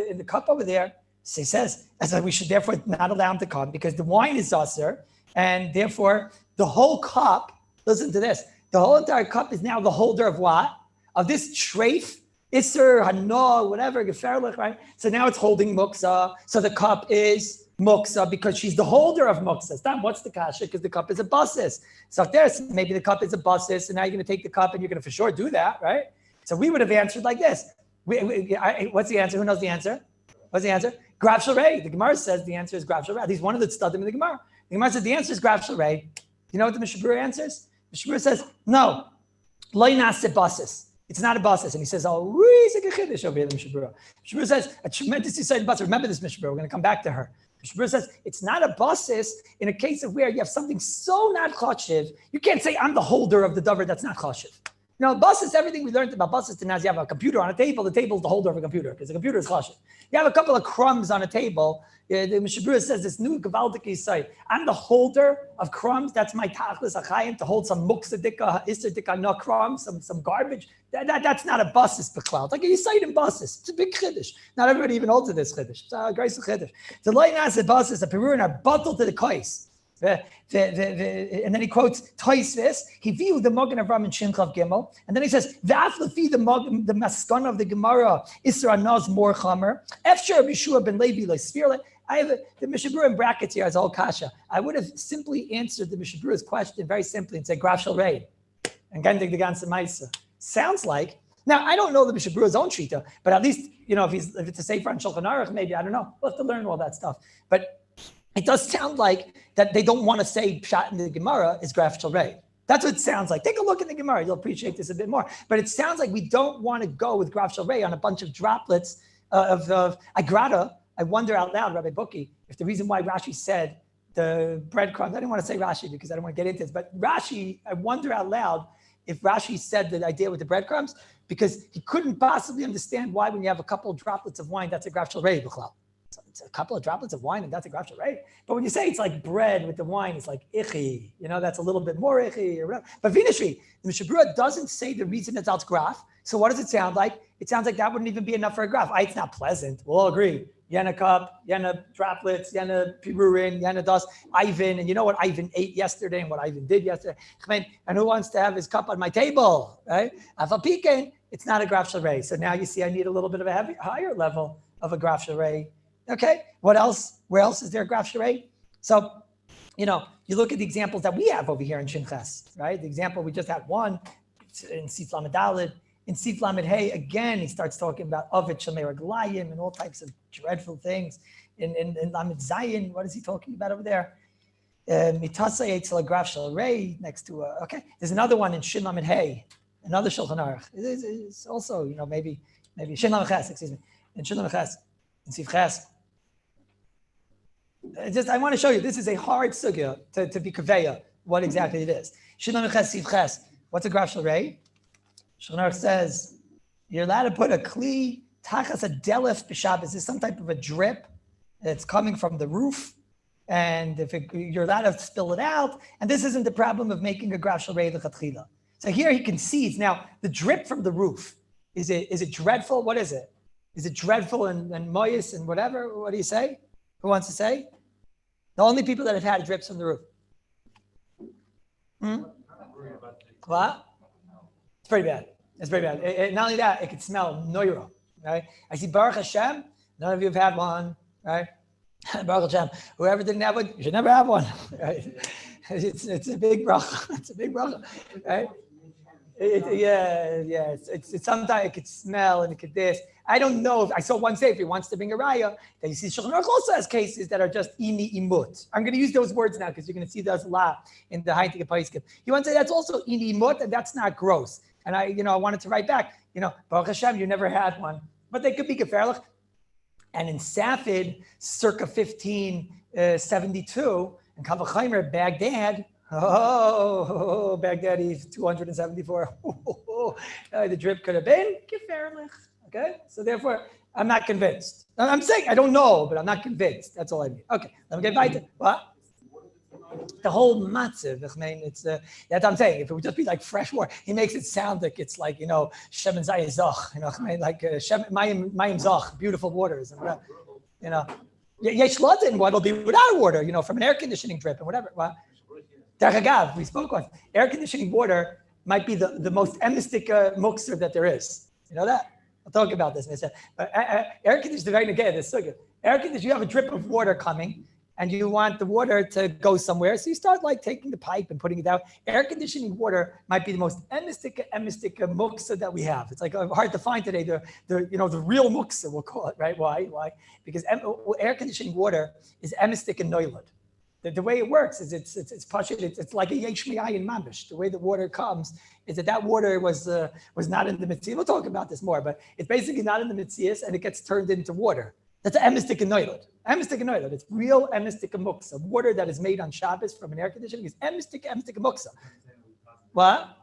in the cup over there. So he says, we should therefore not allow him to come because the wine is usher, and therefore the whole cup. Listen to this: the whole entire cup is now the holder of what? Of this treif. Isser, Hana, whatever, Geferlich, right? So now it's holding muksa. So the cup is muksa because she's the holder of muksa. What's the kasha? Because the cup is a basis. So there's maybe the cup is a basis, and now you're going to take the cup and you're going to for sure do that, right? So we would have answered like this. What's the answer? Who knows the answer? What's the answer? Grav Sharei. The Gemara says the answer is Grav Sharei. He's one of the tzadim in the Gemara. The Gemara says the answer is Grav Sharei. You know what the Mishabura answers? The Mishabura says, no, Loi Nase basis. It's not a basis. And he says, oh, it's like a chiddush over here, the Mishabura. Mishabura says, a tremendous decided basis. Remember this Mishabura. We're going to come back to her. Mishabura says, it's not a basis in a case of where you have something so not chashiv. You can't say, I'm the holder of the davar that's not chashiv. Now, basis, everything we learned about basis to now is you have a computer on a table. The table is the holder of a computer because the computer is chashiv. You have a couple of crumbs on a table. The Mishabura says this new Gavaldik Yisai. I'm the holder of crumbs. That's my tachlis achayim to hold some muksadika, istadika, no crumbs, some garbage. That's not a basis b'klal. Like you say in basis. It's a big chiddush. Not everybody even holds to this chiddush. It's a great chiddush. The loynas a basis, a perun are bottled to the kois. And then he quotes Toisvis. He viewed the Magen Avram in Shinchav Gimel, and then he says, "V'aflefi the maskana of the Gemara Isra Naz more chamer. Efshar Bishua ben Levi le'sfirle." I have the Mishabura in brackets here as all kasha. I would have simply answered the Mishabura's question very simply and said Grav Shel Rei and Gendig the Ganze Maisa. Sounds like. Now I don't know the Mishabura's own shita, but at least if it's a sefer on Shulchan Aruch, maybe I don't know. We'll have to learn all that stuff, but. It does sound like that they don't want to say pshat in the Gemara is Graf Shel Rei. That's what it sounds like. Take a look at the Gemara. You'll appreciate this a bit more. But it sounds like we don't want to go with Graf Shel Rei on a bunch of droplets of Agrada. I wonder out loud, Rabbi Buki, if the reason why Rashi said the breadcrumbs, I didn't want to say Rashi because I don't want to get into this, but Rashi, I wonder out loud if Rashi said the idea with the breadcrumbs because he couldn't possibly understand why when you have a couple of droplets of wine, that's a Graf Shel Rei b'chlal. It's a couple of droplets of wine and that's a graf right? But when you say it's like bread with the wine, it's like ichi, that's a little bit more ichi or whatever. But Vinashri, the Mishabura doesn't say the reason it's out graf. So what does it sound like? It sounds like that wouldn't even be enough for a graf. It's not pleasant. We'll all agree. Yana cup, yana droplets, yana pirurin, yana dust, Ivan. And you know what Ivan ate yesterday and what Ivan did yesterday? And who wants to have his cup on my table, right? Afal it's not a graf Shel Rei. So now you see I need a little bit of a higher level of a graf Shel Rei. Okay, what else? Where else is there a Graf Shel Rei? So, you look at the examples that we have over here in Shinches, right? The example, we just had one in Sif Lamed Daled. In Sif Lamed Hey, again, he starts talking about Ovid Shemei Raglayim and all types of dreadful things. In Lamed Zayin, what is he talking about over there? Mitasa Eitzel Graf Shel Rei next to, okay. There's another one in Shin Lamed Hey, another Shulchan Aruch. It's also, maybe Shin Lamed Ches, excuse me. In Shin Lamed Ches, in Sif Ches. I want to show you, this is a hard sugya to be kaveya, what exactly it is. Shin Lamed Ches, Sif Ches. What's a Graf Shel Rei? Shulchan Aruch says, you're allowed to put a kli, tachas a delef b'Shabbos. Is some type of a drip that's coming from the roof. And you're allowed to spill it out. And this isn't the problem of making a Graf Shel Rei l'chatchila. So here he concedes. Now, the drip from the roof, is it dreadful? What is it? Is it dreadful and moyus and whatever? What do you say? Who wants to say? The only people that have had drips from the roof. What? It's pretty bad. It's pretty bad. Not only that, it could smell noira, right? I see Baruch Hashem. None of you have had one, right? Baruch Hashem. Whoever didn't have one, you should never have one, right? It's a big bracha. It's a big bracha, right? It's sometimes it could smell and it could this. I don't know if I saw one say if he wants to bring a raya, that you see Shulchan Aruch also has cases that are just ini imut. I'm going to use those words now because you're going to see those a lot in the Haitik Paiskim. You want to say that's also ini imut and that's not gross. And I wanted to write back, Baruch Hashem, you never had one, but they could be geferlich. And in Safed, circa 1572, in Kavachaimer, Baghdad. Baghdad is 274. The drip could have been geferlich. Okay, so therefore, I'm not convinced. I'm saying I don't know, but I'm not convinced. That's all I mean. Okay, let me get weiter. What? The whole matziv. I mean, it's that's what I'm saying. If it would just be like fresh water, he makes it sound like it's like Shem and Zayah Zach. I mean, like Shem Mayim Zach, beautiful waters, and whatever. Yesh Latin, what'll be without water, from an air conditioning drip and whatever. Well, Derech we spoke on air conditioning water might be the most emistic mukser that there is. You know that? I'll talk about this in a second. But air conditioning, again, it's so good. Air conditioning, you have a drip of water coming, and you want the water to go somewhere. So you start like taking the pipe and putting it out. Air conditioning water might be the most emistic muksa that we have. It's like hard to find today, the real muksa, we'll call it, right? Why? Because air conditioning water is emistic and noilad. The way it works is it's like a yesh me'ayin mamish. The way the water comes is that water was not in the mitzvah. We'll talk about this more, but it's basically not in the mitzvahs and it gets turned into water. That's an emistic and noilad. Emistic and noilad. It's real emistic and muksa. Water that is made on Shabbos from an air conditioning is emistic and muksa. What?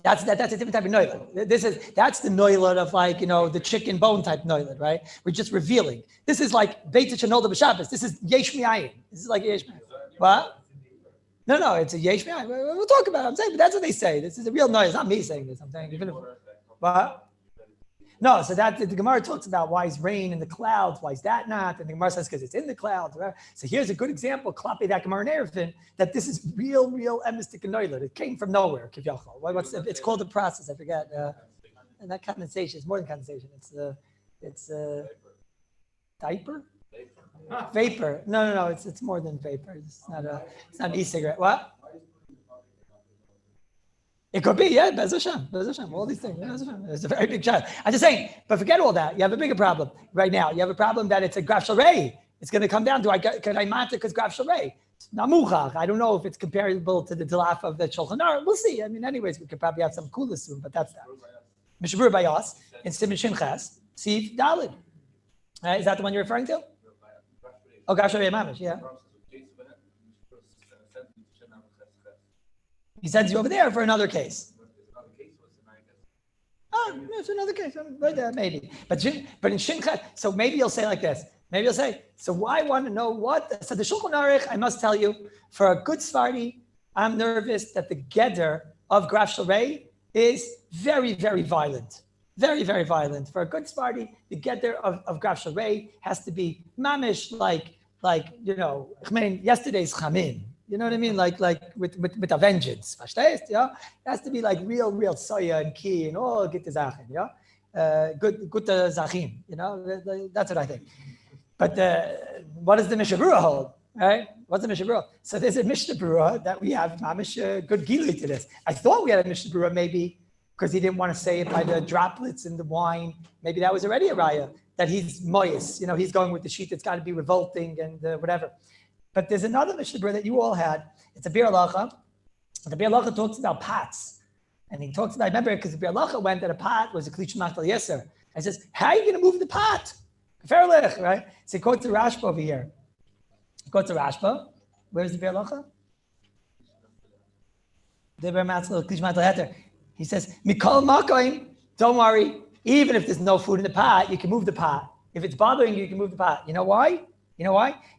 That's a different type of noilad. That's the noilad of like, the chicken bone type noilad, right? We're just revealing. This is like Beit Shenolda b'Shabbos. This is yesh mi'ayin. This is like yesh mi'ayin. What? No, it's a yesh mi'ayin. We'll talk about it. I'm saying, but that's what they say. This is a real noise. It's not me saying this. I'm saying, what? No, so that the Gemara talks about why is rain in the clouds, why is that not? And the Gemara says because it's in the clouds. Right? So here's a good example, Klapi that Gemara in Erev, that this is real emistic and noilad. It came from nowhere. It's called the process. I forget. And that condensation is more than condensation. It's diaper, vapor. No. It's more than vapor. It's not an e-cigarette. What? It could be, yeah, Bez Hashem, all these things. It's a very big challenge. I'm just saying, but forget all that. You have a bigger problem right now. You have a problem that it's a graf shalrei. It's going to come down to, can I matter because graf shalrei? Namuchach. I don't know if it's comparable to the dilaf of the Shulchan Aruch. We'll see. I mean, anyways, we could probably have some Kallus soon, but that's that. Mishabur Bayas in Siman Shinchas, Siv Dalid. Is that the one you're referring to? Oh, graf shalrei mamish, yeah. He sends you over there for another case. Oh, it's another case. Right there, maybe. But in Shinchat, so maybe you'll say like this. Maybe you'll say, so I want to know what. So the Shulchan Aruch, I must tell you, for a good Sephardi, I'm nervous that the geder of graf shalrei is very, very violent. Very, very violent. For a good Sephardi, the geder of graf shalrei has to be mamish, like yesterday's chamin. You know what I mean? Like with a vengeance. Verstehst? Yeah? It has to be like real soya and key and all good zachen, yeah? Good zachim, that's what I think. But what does the Mishnah Berurah hold? Right? What's the Mishnah Berurah? So there's a Mishnah Berurah that we have mamish good gilui to this. I thought we had a Mishnah Berurah maybe because he didn't want to say it by the droplets in the wine. Maybe that was already a raya that he's moyes. He's going with the sheet that's got to be revolting and whatever. But there's another Mishnah Berurah that you all had. It's a Bir Halacha. The Bir Halacha talks about pots. And he talks about, remember, because the Bir Halacha went that a pot was a Klish Machtal Yeser. And says, how are you going to move the pot? Fairlech, right? So he quotes the Rashba over here. He quotes the Rashba. Where's the Bir Halacha? The Bir Matzal Klish Machtal Yeser. He says, Mikol Makoim, don't worry. Even if there's no food in the pot, you can move the pot. If it's bothering you, you can move the pot. You know why?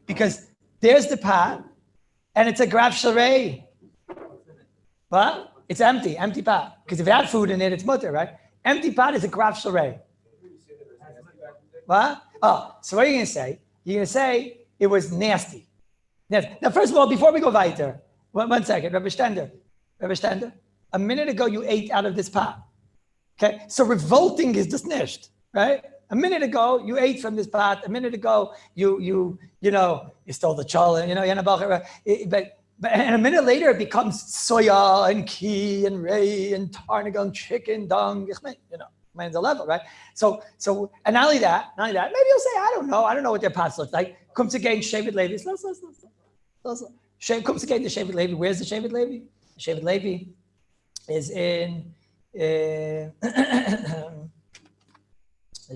Because there's the pot, and it's a graf shalrei. What? It's empty pot. Because if it had food in it, it's mutter, right? Empty pot is a graf shalrei. What? Oh, so what are you going to say? You're going to say it was nasty. Now, first of all, before we go weiter, one second, Rabbi Stender, a minute ago you ate out of this pot. Okay, so revolting is just nished, right? A minute ago, you ate from this pot. A minute ago, you stole the challah, but and a minute later, it becomes soya and key and ray and tarnagal and chicken, dung, man's a level, right? So, and not only that, maybe you'll say, I don't know what their pots look like. Comes again, Shevet Levi. Comes again, the Shevet Levi. Where's the Shevet Levi? The Shevet Levi is in. The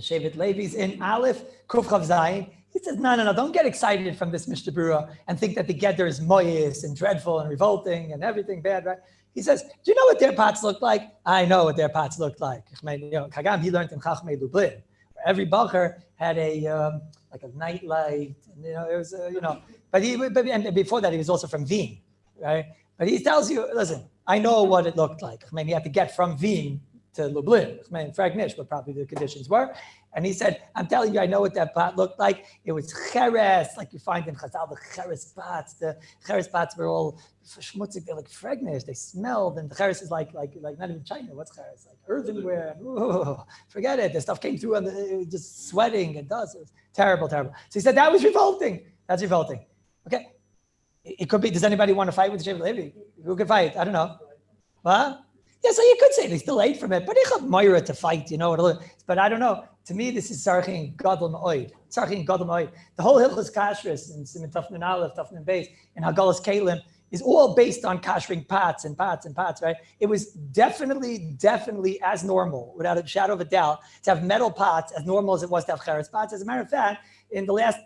Shevet Levi's in Aleph, Kuf Chav Zayin. He says, no, don't get excited from this Mishnah Berurah and think that the Geder is moyes and dreadful and revolting and everything bad, right? He says, do you know what their pots look like? I know what their pots look like. Kagam, he learned in Chachmei Lublin. Every bacher had a like a nightlight, and it was But and before that he was also from Wien, right? But he tells you, listen, I know what it looked like. I mean, you had to get from Wien to Lublin. I mean, Fragnish, what probably the conditions were. And he said, I'm telling you, I know what that pot looked like. It was cheres, like you find in Chazal, the cheres pots. The cheres pots were all schmutzig. They're like Fragnish. They smelled. And the cheres is like not even China. What's cheres? Like earthenware. Ooh, forget it. The stuff came through and it was just sweating and dust. It was terrible, terrible. So he said, that was revolting. That's revolting. Okay. It could be, does anybody want to fight with the Shevet Levi? Who could fight? I don't know. What? Yeah, so you could say they still ate from it, but they got Moira to fight, But I don't know. To me, this is Sarchin Gadol Ma'oid. Sarchin Gadol Ma'oid. The whole Hilchos Kashrus and Siman Tafnin Aleph, Tafnin Beis, and Hagalas Kalim is all based on kashering pots and pots and pots, right? It was definitely as normal, without a shadow of a doubt, to have metal pots as normal as it was to have cheres pots. As a matter of fact, in the last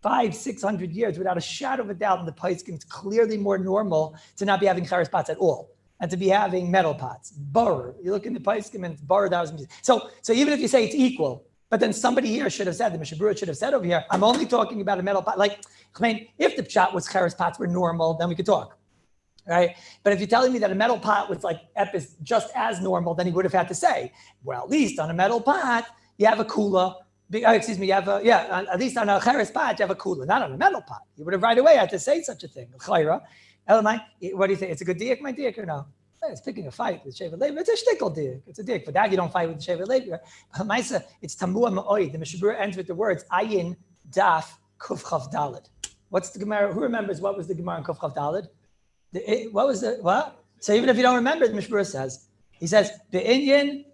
500-600 years, without a shadow of a doubt, in the Paiskim, it's clearly more normal to not be having cheres pots at all, and to be having metal pots. Bar. You look in the Paiskim and it's bar 1,000. So even if you say it's equal, but then somebody here should have said, the Mishnah Berurah should have said over here, I'm only talking about a metal pot. Like, I mean, if the pshat was cheres pots were normal, then we could talk, right? But if you're telling me that a metal pot was like epis just as normal, then he would have had to say, well, at least on a metal pot, you have a kula. You have at least on a cheres pot, you have a kula, not on a metal pot. You would have right away had to say such a thing. Chayra. Elamai, what do you think? It's a good diak, my diak, or no? It's picking a fight with Shevet Levi. It's a shtickle diak. It's a diak. For that, you don't fight with Shevet Levi. But Maisa, it's tamua ma'oid. The Mishnah Berurah ends with the words ayin daf kuf chav daled. What's the Gemara? Who remembers what was the Gemara in kuf chav daled? What? So even if you don't remember, the Mishnah Berurah says, he says, be'inyin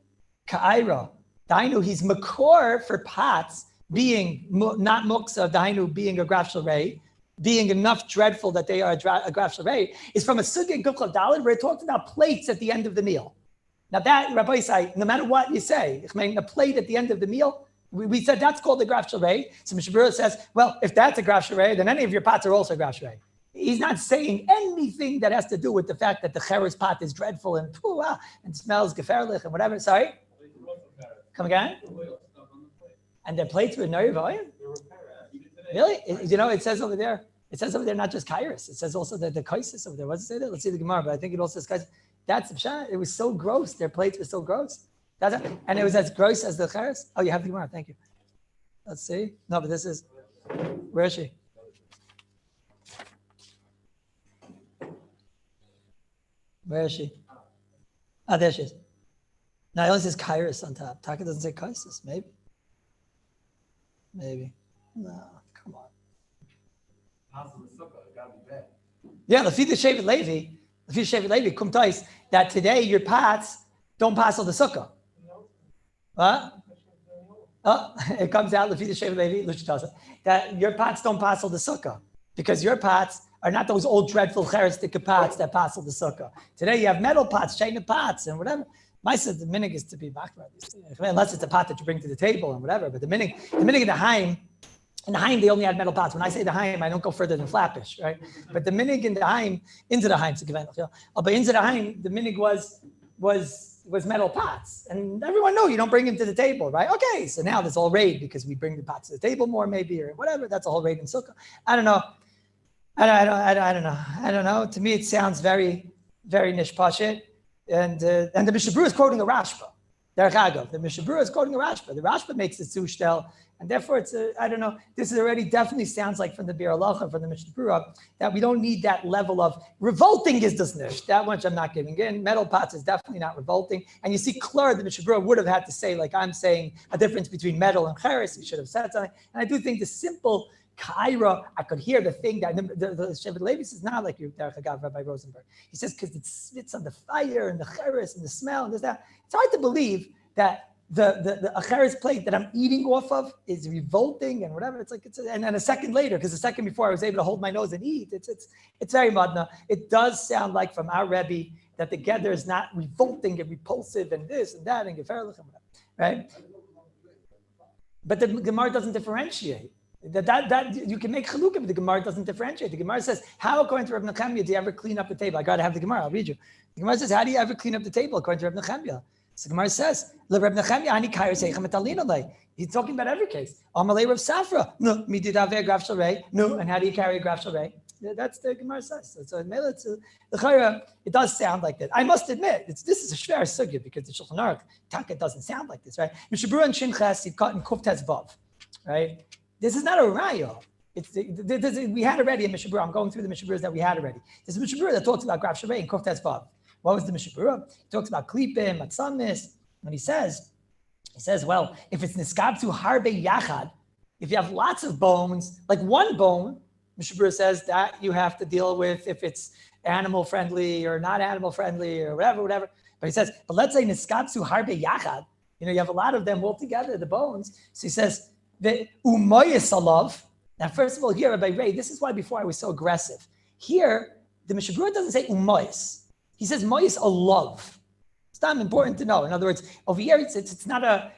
ka'ira. Dainu, he's makor for pots being not muksa, dainu being a graf shalrei, being enough dreadful that they are a graf shalrei, is from a sugya in Kuf Chav Daled where it talks about plates at the end of the meal. Now that, Rabbi say, no matter what you say, I mean, a plate at the end of the meal, we said that's called the graf shalrei. So Mishnah Berurah says, well, if that's a graf shalrei, then any of your pots are also graf shalrei. He's not saying anything that has to do with the fact that the cheres pot is dreadful and smells geferlich and whatever. Sorry? Come again? And their plates were nervoy? Really? It says over there. It says over there not just kairos. It says also the kaisis over there. What does it say there? Let's see the Gemara, but I think it also says that's the pshat. It was so gross. Their plates were so gross. And it was as gross as the cheres. Oh, you have the Gemara. Thank you. Let's see. No, but this is. Where is she? Where is she? Oh, there she is. No, it only says kairos on top. Taka doesn't say kaisis. Maybe. No, come on. Yeah, the feed the Shevet Levi, kumtais, that today your pots don't passel the sukkah. What? Oh, it comes out, the feed the Shevet Levi, Lushitasa, that your pots don't passel the sukkah because your pots are not those old dreadful cherestic pots that passel the sukkah. Today you have metal pots, china pots, and whatever. The minig is to be back, unless it's a pot that you bring to the table and whatever. But the minig in the Haim, they only had metal pots. When I say the Haim, I don't go further than Flatfish, right? But the minig in the Haim, into the Haim, but into the Haim, the minig was metal pots, and everyone knows you don't bring them to the table, right? Okay, so now there's all raid because we bring the pots to the table more, maybe, or whatever. That's a whole raid in sukkah. I don't know. I don't know. To me, it sounds very, very nishpashit. And the Mishnah Berurah is quoting a Rashba. The Mishnah Berurah is quoting a Rashba. The Rashba makes the zushtel, and therefore it's I don't know. This is already definitely sounds like from the Bir Halacha, from the Mishnah Berurah, that we don't need that level of revolting is this nish. That much I'm not giving in. Metal pots is definitely not revolting. And you see, clear the Mishnah Berurah would have had to say, like I'm saying, a difference between metal and cheres. He should have said something. And I do think the simple Kaira, I could hear the thing that the Shevet Levi says not like you, Rabbi Rosenberg. He says because it spits on the fire and the cheres and the smell and this that. It's hard to believe that the cheres plate that I'm eating off of is revolting and whatever. It's like and then a second later, because a second before I was able to hold my nose and eat. It's very madna. It does sound like from our Rabbi that the gather is not revolting and repulsive and this and that and geferlich and whatever, right? But the Gemara doesn't differentiate. That you can make chalukah, but the Gemara doesn't differentiate. The Gemara says, how according to Rabbi Nechemia do you ever clean up the table? I got to have the Gemara. I'll read you. The Gemara says, how do you ever clean up the table according to Rabbi Nechemia? So Gemara says, he's talking about every case. Amalei Rav Safra. No, mididaver graf shalrei. No, and how do you carry a graf shalrei? That's the Gemara says. So it does sound like that. I must admit, this is a shver sugya because the Shulchan Aruch Taka doesn't sound like this, right? Mishabura and Shinches, you've cut in Kuftes Vav, right? This is not a raya. We had already a Mishabura. I'm going through the Mishaburas that we had already. There's a Mishabura that talks about graf shalrei and Kuftes Vav. What was the Mishabura? He talks about klipim, matzamis, and he says, well, if it's niskabtu harbe yachad, if you have lots of bones, like one bone, Mishabura says that you have to deal with if it's animal friendly or not animal friendly or whatever. But he says, but let's say niskabtu harbe yachad, you have a lot of them all together, the bones. So he says, the umoyis alav. Now, first of all, here, Rabbi Ray, this is why before I was so aggressive. Here, the Mishabura doesn't say umoyis. He says moyis alav. It's not important to know. In other words, over here, it's not a,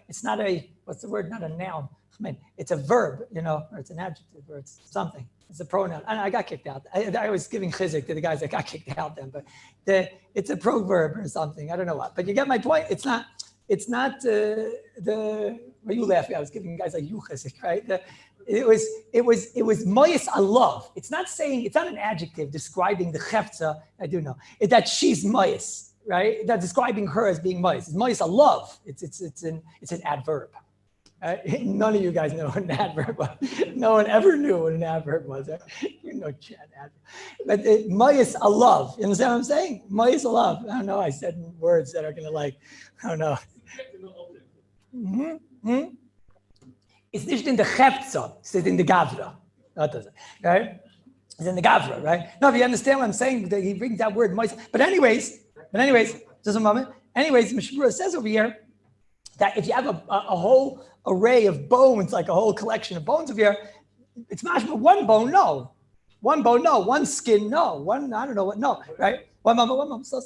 what's the word? Not a noun. I mean, it's a verb, or it's an adjective, or it's something. It's a pronoun. I got kicked out. I was giving chizuk to the guys that got kicked out then, but it's a proverb or something. I don't know what. But you get my point. It's not what you laughing. I was giving guys like you chizuk, right? It was moyis alav. It's not an adjective describing the chefza. I do know that she's moyis, right? That's describing her as being moyis. It's moyis alav. It's an adverb. None of you guys know what an adverb was. No one ever knew what an adverb was. Right? Chad adverb. But moyis alav. You understand what I'm saying? Moyis alav. I don't know. I said words that are gonna I don't know. It's not in the chefza, it's in the gavra. That doesn't, right? It's in the gavra, right? No, if you understand what I'm saying, that he brings that word moist. But anyways, just a moment. Anyways, Mishabura says over here that if you have a whole array of bones, like a whole collection of bones over here, it's mashma one bone, no. One bone, no. One skin, no. One, I don't know what, no, right? One moment, so.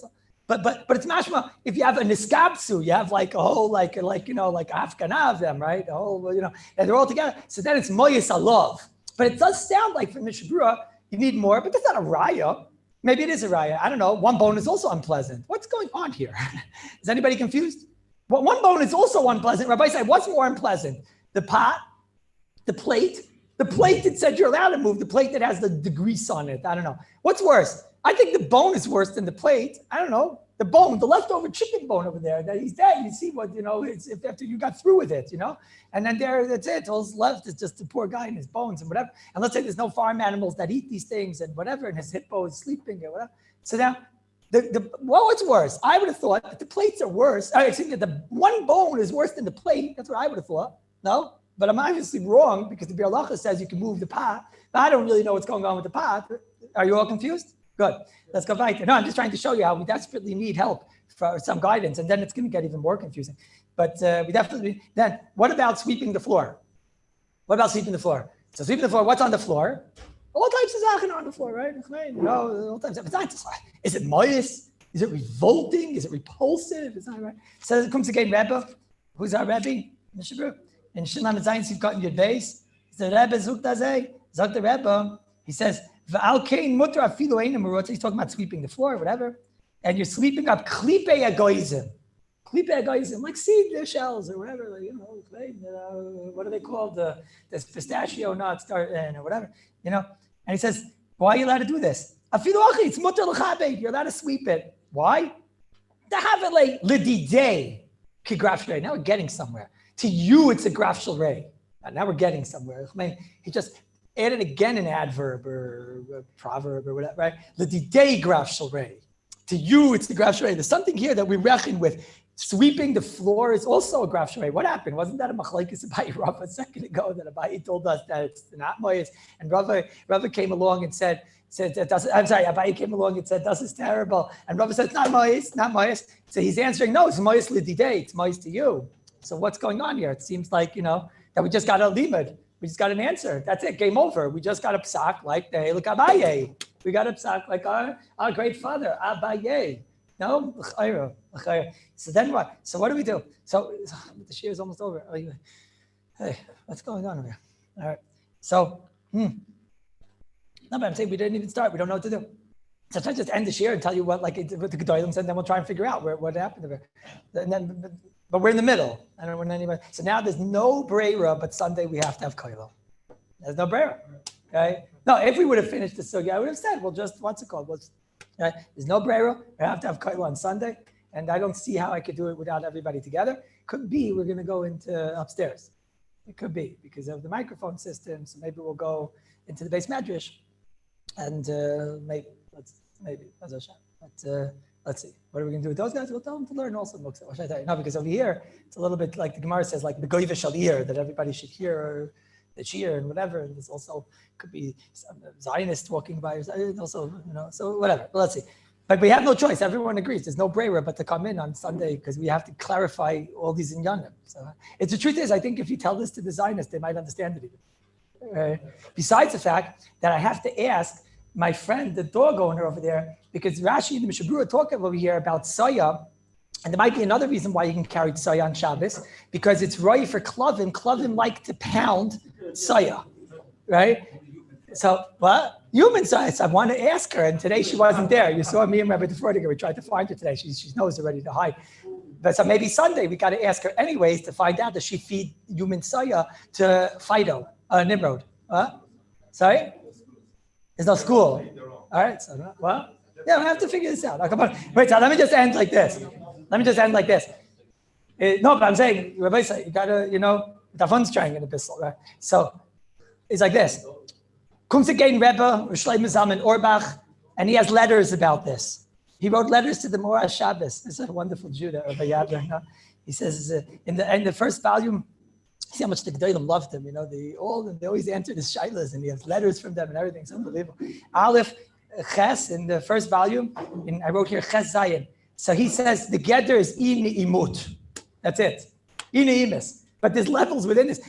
But it's mashma, if you have a niskabsu, you have like a whole, like a Afghana of them, right? A whole, and they're all together. So then it's moyis alav. But it does sound like from Mishabura, you need more, but that's not a raya. Maybe it is a raya. I don't know. One bone is also unpleasant. What's going on here? Is anybody confused? Well, one bone is also unpleasant. Rabbi said, what's more unpleasant? The pot, the plate that said you're allowed to move, the plate that has the grease on it. I don't know. What's worse? I think the bone is worse than the plate. I don't know. The bone, the leftover chicken bone over there, that he's dead. You see what, it's if after you got through with it, and then that's it. All's left is just the poor guy and his bones and whatever. And let's say there's no farm animals that eat these things and whatever, and his hippo is sleeping or whatever. So now, what's worse? I would have thought that the plates are worse. The one bone is worse than the plate. That's what I would have thought. No? But I'm obviously wrong because the Biur Halacha says you can move the pot. But I don't really know what's going on with the pot. Are you all confused? Good. Let's go weiter. No, I'm just trying to show you how we desperately need help for some guidance, and then it's going to get even more confusing. But we definitely, then what about sweeping the floor? So sweeping the floor, what's on the floor? All types of Sachen are on the floor, right? All types of, is it moyis? Is it revolting? Is it repulsive? It's not right. So it comes again, Rebbe. Who's our Rebbe? Mishabur. And Shimon Zayin, you've gotten your base. The Rebbe Zuktazeh, Zok the Rebbe. He says, he's talking about sweeping the floor, whatever. And you're sweeping up klipe egoism, like seed shells or whatever, what are they called? The pistachio nuts, or whatever, And he says, why are you allowed to do this? It's mutter l'chabed. You're allowed to sweep it. Why? Now we're getting somewhere. To you, it's a graf shalrei. Now we're getting somewhere. He just added again an adverb or a proverb or whatever, right? L'didei graf shalrei. To you, it's the graf shalrei. There's something here that we reckon with. Sweeping the floor is also a graf shalrei. What happened? Wasn't that a machlekes Abaye Rav a second ago that Abaye told us that it's not moyes? And Rav came along and said Abaye came along and said, this is terrible. And Rav said, it's not moyes. So he's answering, no, it's moyes l'didei. It's moyes to you. So what's going on here? It seems like, that we just got a limud. We just got an answer. That's it. Game over. We just got a psak like the Heluk Abaye. We got a psak like our great father, Abaye. No? So then what? So what do we do? So the shir is almost over. Hey, what's going on over here? All right. So, no, but I'm saying we didn't even start. We don't know what to do. sometimes just end the share and tell you what the Gedolim said, and then we'll try and figure out what happened to her. But we're in the middle. I don't want anybody. So now there's no breira, but Sunday we have to have koilo. There's no breira. Okay? No, if we would have finished the sugya, I would have said, well, just, what's it called? Right? There's no breira. We have to have koilo on Sunday. And I don't see how I could do it without everybody together. Could be we're going to go into upstairs. It could be because of the microphone system. So maybe we'll go into the base medrash. And maybe, let's see. What are we going to do with those guys? We'll tell them to learn also. What should I tell you? No, because over here, it's a little bit like the Gemara says, like the goyve shalir, that everybody should hear the shir and whatever. And there's also, could be some Zionist walking by, also, so whatever. But let's see. But we have no choice. Everyone agrees. There's no breira but to come in on Sunday because we have to clarify all these inyanim. So the truth is, I think if you tell this to the Zionists, they might understand it even. Besides the fact that I have to ask my friend, the dog owner over there, because Rashi and the Mishabura talk over here about soya, and there might be another reason why you can carry soya on Shabbos, because it's roi for klavim. Klavim like to pound soya, right? So what? Human soya. So I want to ask her, and today she wasn't there. You saw me and Rabbi Freudiger. We tried to find her today. She knows already to hide. But so maybe Sunday we got to ask her anyways to find out, does she feed human soya to Fido, Nimrod? Sorry? There's no school. All right. So, well, yeah, we have to figure this out. Now, come on. Wait, so let me just end like this. No, but I'm saying, Rabbi said, you got to, the fun's trying in a bissel, right? So it's like this. Comes again Rebbe, Shlomo Zalman Auerbach, and he has letters about this. He wrote letters to the Morah Shabbos. This is a wonderful Judah, Rabbi Yadler. He says in the first volume, see how much the Gedolim loved him. They always answered his shaylas, and he has letters from them and everything. It's unbelievable. Aleph Ches in the first volume, I wrote here Ches Zayin. So he says the Geder is Ini Imut. That's it. Ini Imis. But there's levels within this.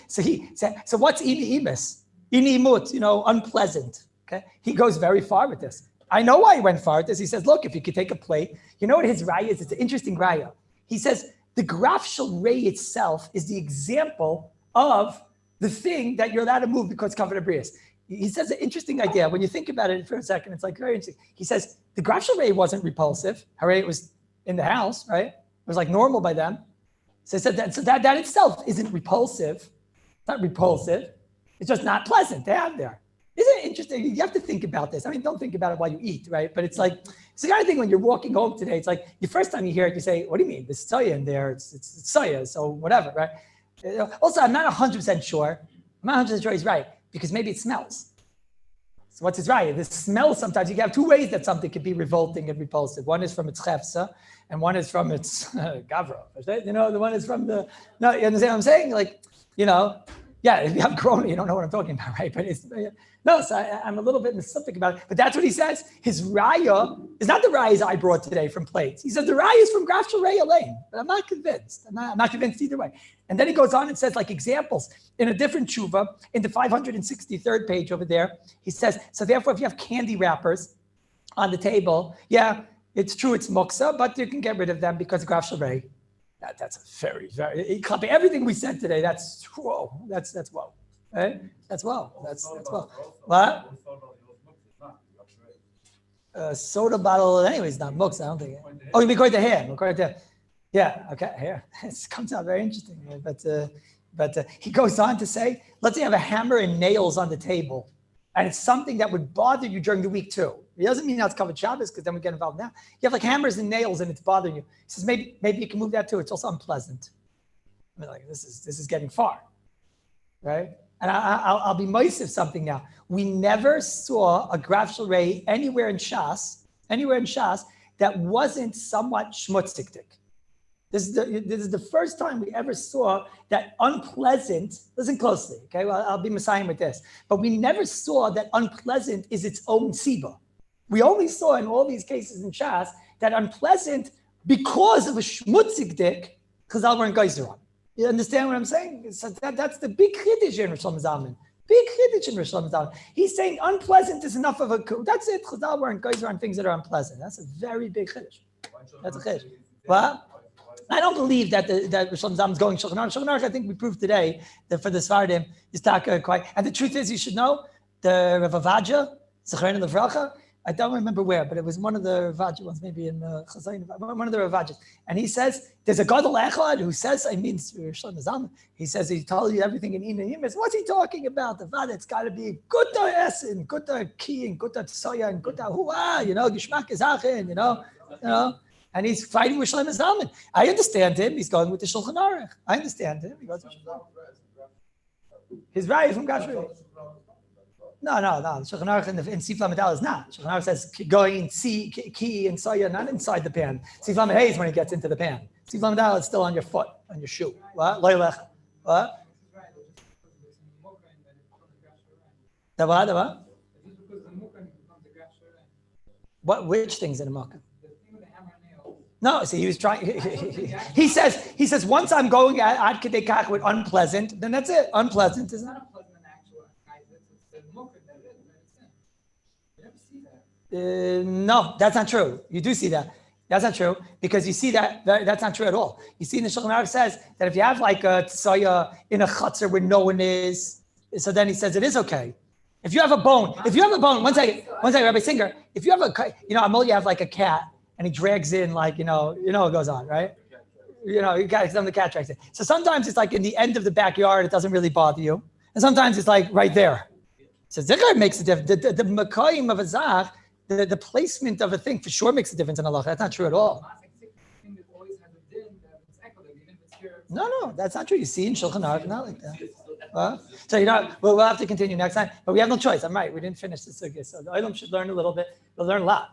So what's Ini Imis? Ini Imut, unpleasant. Okay. He goes very far with this. I know why he went far with this. He says, look, if you could take a plate, you know what his raya is? It's an interesting raya. He says the graf shel rei itself is the example of the thing that you're allowed to move because it's covered in brias. He says an interesting idea. When you think about it for a second, it's like very interesting. He says the graf shel rei wasn't repulsive. Hooray, it was in the house, right? It was like normal by them. So he said that itself isn't repulsive. It's not repulsive. It's just not pleasant to have there. Isn't it interesting? You have to think about this. I mean, don't think about it while you eat, right? But it's like, it's the kind of thing when you're walking home today, it's like the first time you hear it, you say, what do you mean? There's soya in there. It's soya, so whatever, right? Also, I'm not 100% sure. I'm not 100% sure he's right, because maybe it smells. So what's his right? The smell, sometimes you can have two ways that something could be revolting and repulsive. One is from its chefsa, and one is from its gavra. The one is from the, no, you understand what I'm saying? Like, yeah, if you have corona, you don't know what I'm talking about, right? But no, so I'm a little bit mistaken about it. But that's what he says. His raya is not the rayas I brought today from plates. He says the raya is from graf shel rei alain. But I'm not convinced. I'm not convinced either way. And then he goes on and says, like examples, in a different tshuva, in the 563rd page over there, he says, so therefore, if you have candy wrappers on the table, yeah, it's true, it's muksa, but you can get rid of them because of graf shel rei. That's a very, very, everything we said today, that's whoa. That's whoa. Right? That's whoa. That's whoa. What? Soda bottle, anyways, not books, I don't think. Oh, you mean according to him. Yeah, okay, here. It comes out very interesting. But he goes on to say, let's say you have a hammer and nails on the table, and it's something that would bother you during the week too. It doesn't mean now it's covered Shabbos because then we get involved now. You have like hammers and nails and it's bothering you. He says maybe you can move that too. It's also unpleasant. I mean, like this is getting far, right? And I'll be moist of something now. We never saw a graf shel rei anywhere in Shas that wasn't somewhat schmutzig. This is the first time we ever saw that unpleasant, listen closely, okay? Well, I'll be messiahing with this. But we never saw that unpleasant is its own siba. We only saw in all these cases in Shas that unpleasant because of a schmutzig dick, Chazal weren't geyser on. You understand what I'm saying? So that's the big chiddush in Rosh Hashanah. Big chiddush in Rosh Hashanah. He's saying unpleasant is enough of a, that's it. Chazal weren't geyser on things that are unpleasant. That's a very big chiddush. That's a chiddush. What? I don't believe that Rosh Hashanah is going Shulchan Aruch. Shulchan Aruch, I think we proved today that for the Sfardim is taka quite. And the truth is, you should know the Rav Avadia, Zechrein Levracha, I don't remember where, but it was one of the Ravaji ones, maybe in Chazayin, one of the Ravajis. And he says, there's a Gadol Echad who says, Zman. He says, he told you everything in Ina Yimis. What's he talking about? The Vad, it's got to be Gutta Essen, Gutta Ki, and Gutta Tsoya, and Gutta Hua, Gishmak Ezachin, and he's fighting with Shlomo Zalman. I understand him. He's going with the Shulchan Aruch. I understand him. He goes, his right from Gashri. No. Shulchan Aruch in Sif Lamed Al is not. Shulchan Aruch says going ki and soya, not inside the pan. Sif Lamed Hay is when it gets into the pan. Sif Lamed Al is still on your foot, on your shoe. What? What? The what? What? Which things in the Mocha? No, see, he was trying. He says, once I'm going at Ad Kedei Kach with unpleasant, then that's it. Unpleasant is not. No, that's not true. You do see that. That's not true because you see that's not true at all. You see in the Shulchan Aruch says that if you have like a tsoya in a chutzner where no one is, so then he says it is okay. If you have a bone, one second, Rabbi Singer, if you have Amol, you have like a cat and he drags in like, it goes on, right? You got the cat drags in. So sometimes it's like in the end of the backyard, it doesn't really bother you. And sometimes it's like right there. So Zikr makes a difference. The Makayim of a Zach, the placement of a thing for sure makes a difference in Allah. That's not true at all. No, that's not true. You see in Shulchan Aruch, not like that. So we'll have to continue next time, but we have no choice. I'm right. We didn't finish the sugya, so the Olam should learn a little bit. We'll learn a lot.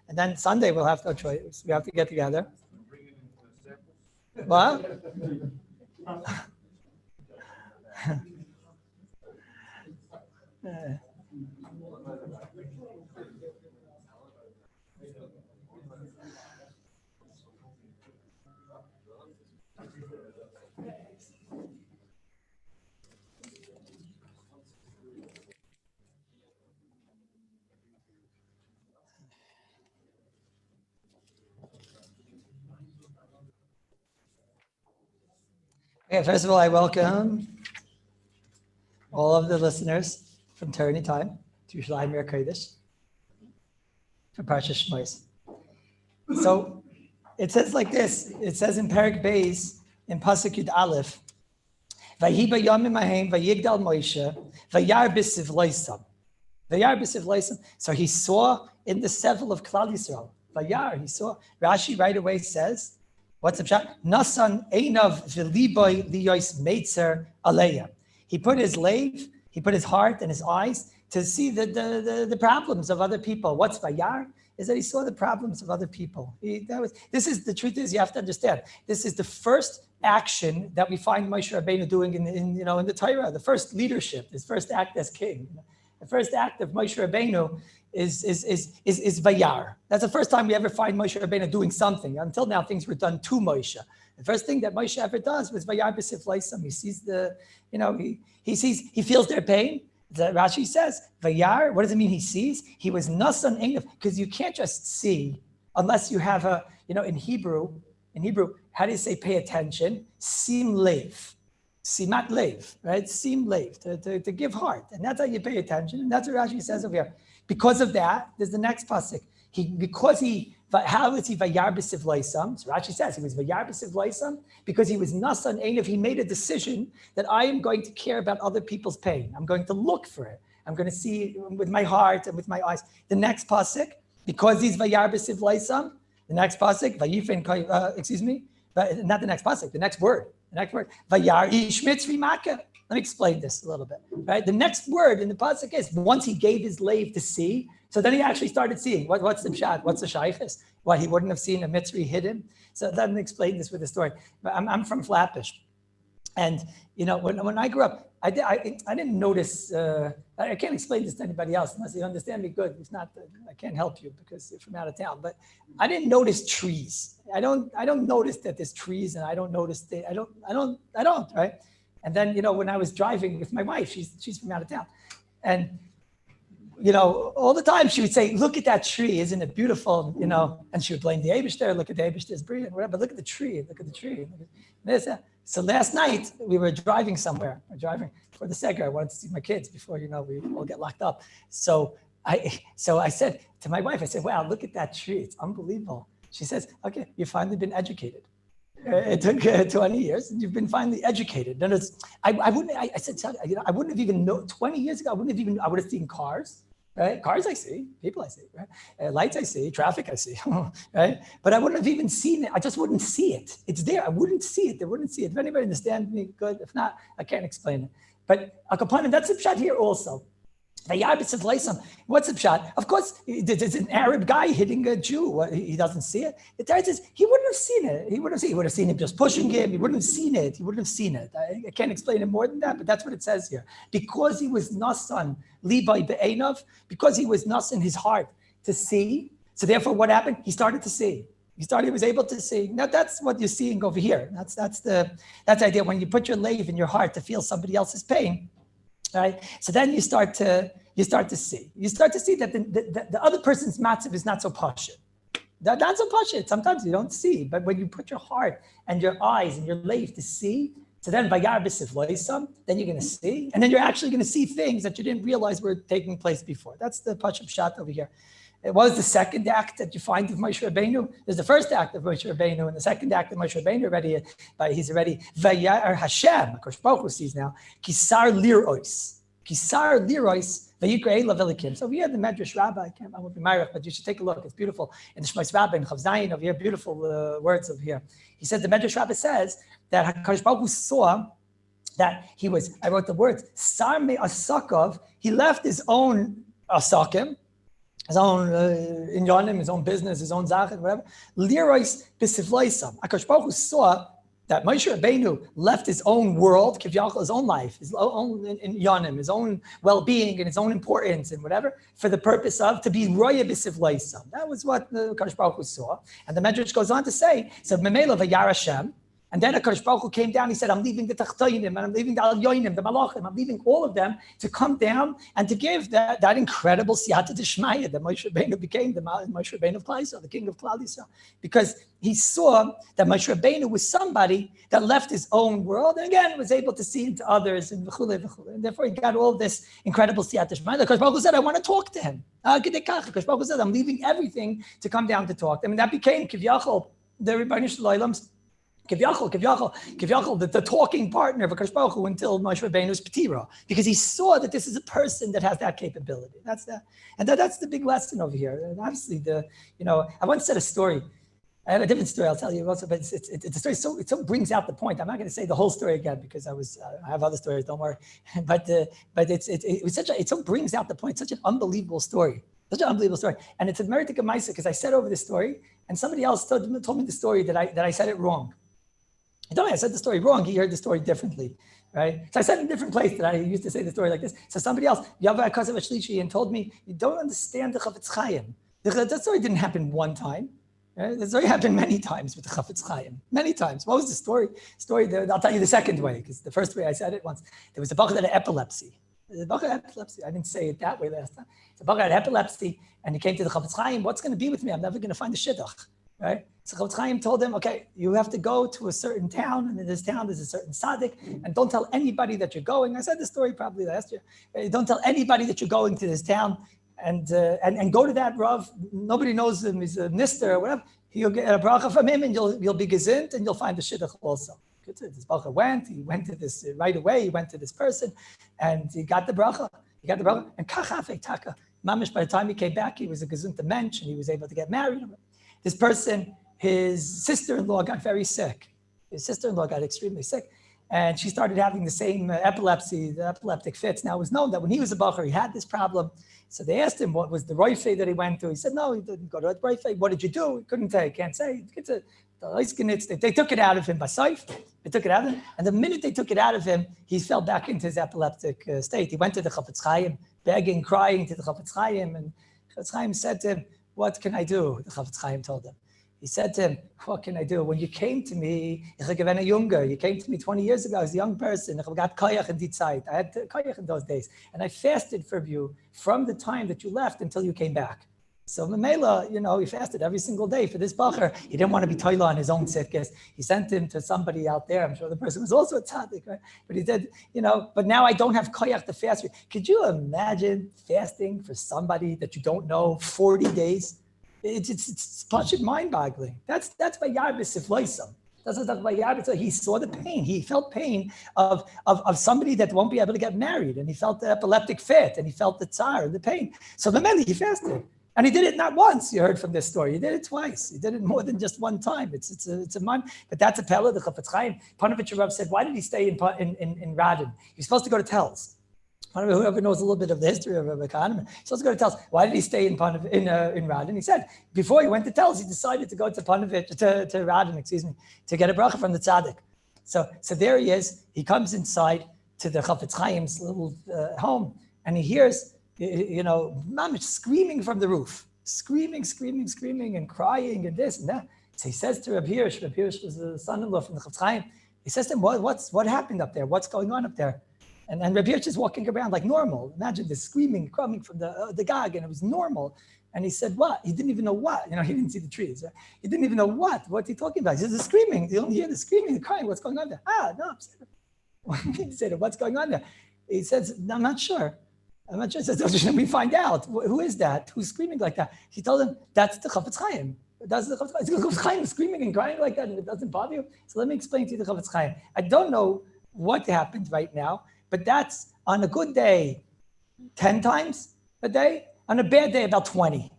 And then Sunday we'll have no choice. We have to get together. What? Okay, first of all, I welcome all of the listeners from Tyranny Time to Yerushalayim Mir Kodesh for Parshas Shmos. So it says like this. It says in Perek Beis in Pasuk Yud Aleph, Vayi b'yamim hahem vayigdal Moshe vayar b'siv loisam. Vayar b'siv loisam. So he saw in the sevel of Klal Yisrael. Vayar, he saw. Rashi right away says, what's the pshat? Nasan einav v'liboy liyos meitzer aleya. He put his heart and his eyes to see the problems of other people. What's vayar? Is that he saw the problems of other people. The truth is, you have to understand, this is the first action that we find Moshe Rabbeinu doing in the Torah, the first leadership, his first act as king. The first act of Moshe Rabbeinu is vayar. That's the first time we ever find Moshe Rabbeinu doing something. Until now, things were done to Moshe. The first thing that Moshe ever does was vayar b'sif leisam. He sees he feels their pain. The Rashi says, vayar, what does it mean he sees? He was nasan einav, because you can't just see unless you have in Hebrew, how do you say pay attention? Sim lev. Simat lev, right? Sim lev, to give heart. And that's how you pay attention. And that's what Rashi says over here. Because of that, there's the next pasuk. How is he vayar b'siv loisam? So Rashi says he was vayar b'siv loisam because he was nasan einav. He made a decision that I am going to care about other people's pain. I'm going to look for it. I'm going to see with my heart and with my eyes. The next pasuk, because he's vayar b'siv loisam. The next pasuk, not the next pasuk. The next word. Vayar ish mitzri makah. Let me explain this a little bit, right? The next word in the pasuk is once he gave his lave to see, so then he actually started seeing. What's the pshat? What's the shaykhis? Why he wouldn't have seen a mitzri hidden? So let me explain this with a story. I'm from Flatbush, and when I grew up, I didn't notice. I can't explain this to anybody else unless you understand me good. If not, I can't help you because you're from out of town. But I didn't notice trees. I don't notice that there's trees, and I don't notice I don't, right? And then, when I was driving with my wife, she's from out of town. And, all the time she would say, look at that tree, isn't it beautiful? And she would blame the Eibishter, look at the Eibishter's brilliant, whatever, look at the tree. So last night we were driving somewhere. We're driving for the Seger. I wanted to see my kids before, we all get locked up. So So I said to my wife, I said, wow, look at that tree. It's unbelievable. She says, okay, you've finally been educated. It took 20 years and you've been finally educated. And I said, I wouldn't have even known 20 years ago, I would have seen cars, right? Cars I see, people I see, right? Lights I see, traffic I see, right? But I wouldn't have even seen it. I just wouldn't see it. It's there. I wouldn't see it. They wouldn't see it. If anybody understands me, good. If not, I can't explain it. But Akapanim, that's a pshat here also. What's the pshat? Of course, there's an Arab guy hitting a Jew. He doesn't see it. The Torah says he wouldn't have seen it. He would have seen him just pushing him. He wouldn't have seen it. He wouldn't have seen it. I can't explain it more than that, but that's what it says here. Because he was nasan libai be'einav, because he was nasan his heart to see. So therefore, what happened? He started to see. He was able to see. Now that's what you're seeing over here. That's the idea. When you put your lave in your heart to feel somebody else's pain, right? So then you start to see. You start to see that the other person's matzav is not so pashut. Not so pashut. Sometimes you don't see, but when you put your heart and your eyes and your lave to see, so then vayar b'sivloisam, then you're going to see, and then you're actually going to see things that you didn't realize were taking place before. That's the pashut pshat over here. It was the second act that you find of Moshe Rabbeinu. There's the first act of Moshe Rabbeinu, and the second act of Moshe Rabbeinu already. He's already vayar Hashem. Kosh Baruch Hu sees now kisar lirois, vayikra elav elikim. So we have the Medrash Rabbi. I won't be married, but you should take a look. It's beautiful in the Shmos Rabbi and Chav Zayin over here. Beautiful words over here. He says the Medrash Rabbi says that Kosh Baruch Hu saw that he was. I wrote the words sar me asakov. He left his own asakim, his own inyanim, his own business, his own zachet, whatever. Lirois b'sivloisam. Akash Baruch Hu saw that Moshe Rabbeinu left his own world, kivyachol, his own life, his own inyanim, his own well-being and his own importance and whatever, for the purpose of to be roya b'sivloisam. That was what the Akash Baruch Hu saw. And the Medrash goes on to say, so memela vayar Hashem. And then Akash Baruch Hu came down. He said, "I'm leaving the Tachtoinim, and I'm leaving the Alyoinim, the Malachim. I'm leaving all of them to come down and to give that incredible siyata d'shmaya that Moshe Rabbeinu became the Moshe Rabbeinu of Klal Yisrael, the king of Klal Yisrael, because he saw that Moshe Rabbeinu was somebody that left his own world and again was able to see into others and v'chule v'chule. And therefore, he got all this incredible siyata d'shmaya. Akash Baruch Hu said, "I want to talk to him." Akash Baruch Hu said, "I'm leaving everything to come down to talk to him." And that became kivyachol the Rebbeinu Shalom's. Kivyachol, the talking partner of Akash Baruch Hu until Moshe Rabbeinu's Petira, because he saw that this is a person that has that capability. That's the big lesson over here. And obviously, I once said a story. I have a different story I'll tell you also, but it's a story. So it so brings out the point. I'm not going to say the whole story again because I have other stories. Don't worry. But it so brings out the point. Such an unbelievable story. Such an unbelievable story. And it's a meritic of Maisa because I said over this story, and somebody else told me the story that I said it wrong. He told me I said the story wrong. He heard the story differently, right? So I said in a different place that I used to say the story like this. So somebody else, Yavai Kazav Shlishi, and told me, you don't understand the Chafetz Chaim. That story didn't happen one time. Right? The story happened many times with the Chafetz Chaim. Many times. What was the story? I'll tell you the second way, because the first way I said it once. There was a bachar that had epilepsy. The bachar had epilepsy. I didn't say it that way last time. The bachar had epilepsy, and he came to the Chafetz Chaim. What's going to be with me? I'm never going to find a shidduch. Right? So Chafetz Chaim told him, okay, you have to go to a certain town, and in this town there's a certain tzaddik, and don't tell anybody that you're going. I said the story probably last year. Don't tell anybody that you're going to this town, and go to that Rav. Nobody knows him. He's a nister or whatever. You'll get a bracha from him, and you'll be gezinnt, and you'll find the shidduch also. This bracha went. He went to this right away. He went to this person, and he got the bracha. And kachafei taka. Mamish, by the time he came back, he was a gezinnt mensch, and he was able to get married. This person, his sister-in-law got very sick. His sister-in-law got extremely sick. And she started having the same epilepsy, the epileptic fits. Now, it was known that when he was a bachar, he had this problem. So they asked him what was the roifei that he went to. He said, no, he didn't go to the roifei. What did you do? He couldn't say, he can't say. They took it out of him by saif. They took it out of him. And the minute they took it out of him, he fell back into his epileptic state. He went to the Chafetz Chaim, begging, crying to the Chafetz Chaim. And Chafetz Chaim said to him, what can I do? The Chafetz Chaim told him. He said to him, what can I do? When you came to me, you came to me 20 years ago as a young person. I got koyach in die Zeit. I had koyach in those days. And I fasted for you from the time that you left until you came back. So Mamela, he fasted every single day for this bacher. He didn't want to be toila on his own sitkes. He sent him to somebody out there. I'm sure the person was also a tzaddik, right? But he said, but now I don't have koyach to fast. Could you imagine fasting for somebody that you don't know 40 days? It's mind-boggling. That's by Yarbis Sifloisam. That's by Yarbis. He saw the pain. He felt pain of somebody that won't be able to get married, and he felt the epileptic fit, and he felt the tsar and the pain. So Mameli, he fasted. And he did it not once, you heard from this story. He did it twice. He did it more than just one time. It's a man, but that's a pella, the Chafetz Chaim. Panovich Rav said, why did he stay in Radin? He was supposed to go to Telz. Whoever knows a little bit of the history of Rabbi Kahneman, he's supposed to go to Telz. Why did he stay in Radin? He said, before he went to Telz, he decided to go to Radin, to get a bracha from the tzaddik. So there he is. He comes inside to the Chafetz Chaim's little home, and he hears, Mamish screaming from the roof, screaming and crying and this and that. So he says to Rabbi Hirsch was the son-in-law from the Chafetz Chaim. He says to him, what happened up there? What's going on up there? And Rabbi Hirsch is walking around like normal. Imagine this screaming coming from the gag, and it was normal. And he said, what? He didn't even know what. He didn't see the trees. Right? He didn't even know what. What's he talking about? He says, the screaming. You don't hear the screaming, the crying. What's going on there? No. He said, what's going on there? He says, I'm not sure. He says, we find out. Who is that? Who's screaming like that? He told him, that's the Chafetz Chaim. That's the Chafetz Chaim screaming and crying like that, and it doesn't bother you? So let me explain to you the Chafetz Chaim. I don't know what happened right now, but that's on a good day, 10 times a day. On a bad day, about 20.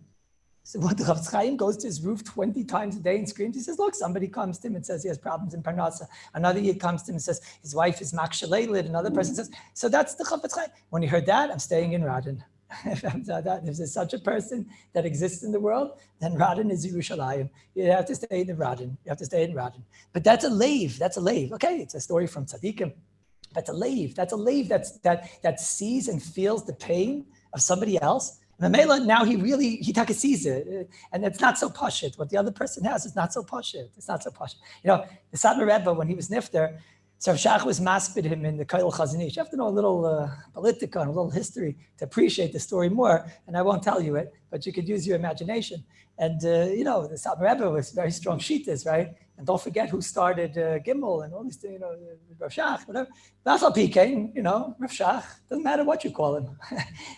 So what the Chafetz Chaim goes to his roof 20 times a day and screams. He says, look, somebody comes to him and says he has problems in Parnasa. Another year comes to him and says his wife is makshalelid. Another person says, so that's the Chafetz Chaim. When he heard that, I'm staying in Radin. If there's such a person that exists in the world, then Radin is Yerushalayim. You have to stay in Radin. But that's a lave. Okay, it's a story from Tzaddikim. That's a lave that sees and feels the pain of somebody else. And Mamela, now he sees it, and it's not so pashit. What the other person has is not so pashit. The Satmar Rebbe, when he was nifter, so Shach was maspid him in the Kail Chazanish. You have to know a little politica and a little history to appreciate the story more, and I won't tell you it, but you could use your imagination. And the Satmar Rebbe was very strong shitas, right? And don't forget who started Gimel and all these things, Rav Shach, whatever. Rachel Pikain, Rav Shach, doesn't matter what you call him.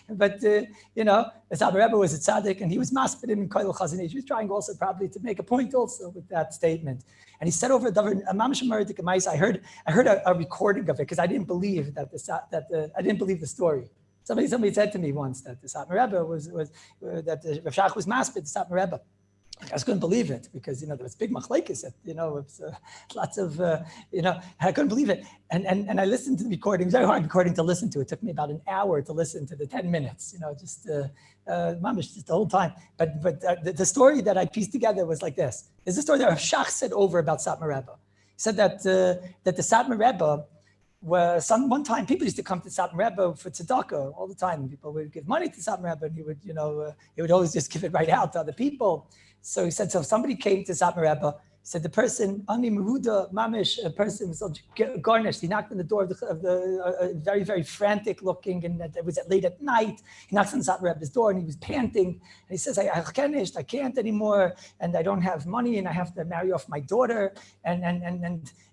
But, the Satmar Rebbe was a tzaddik, and he was maspid him in Kail Chazanish. He was trying also probably to make a point also with that statement. And he said over I heard a recording of it because I didn't believe I didn't believe the story. Somebody said to me once that the Satmar Rebbe that the Rav Shach was maspid, the Satmar Rebbe. I just couldn't believe it because, there was big machlekes, it's lots of, I couldn't believe it. And I listened to the recording. It was very hard recording to listen to. It took me about an hour to listen to the 10 minutes, just the whole time. But the story that I pieced together was like this. There's a story that Rav Shach said over about Satmar Rebbe. He said that the Satmar Rebbe, one time people used to come to Satmar Rebbe for tzedakah all the time. People would give money to Satmar Rebbe, and he would always just give it right out to other people. So he said, so if somebody came to Satmar Rebbe, he said the person, Ani Meruda Mamish, a person was garnished. He knocked on the door of the very, very frantic looking, and it was late at night. He knocks on Satmar Rebbe's door, and he was panting. And he says, I can't anymore, and I don't have money, and I have to marry off my daughter, and I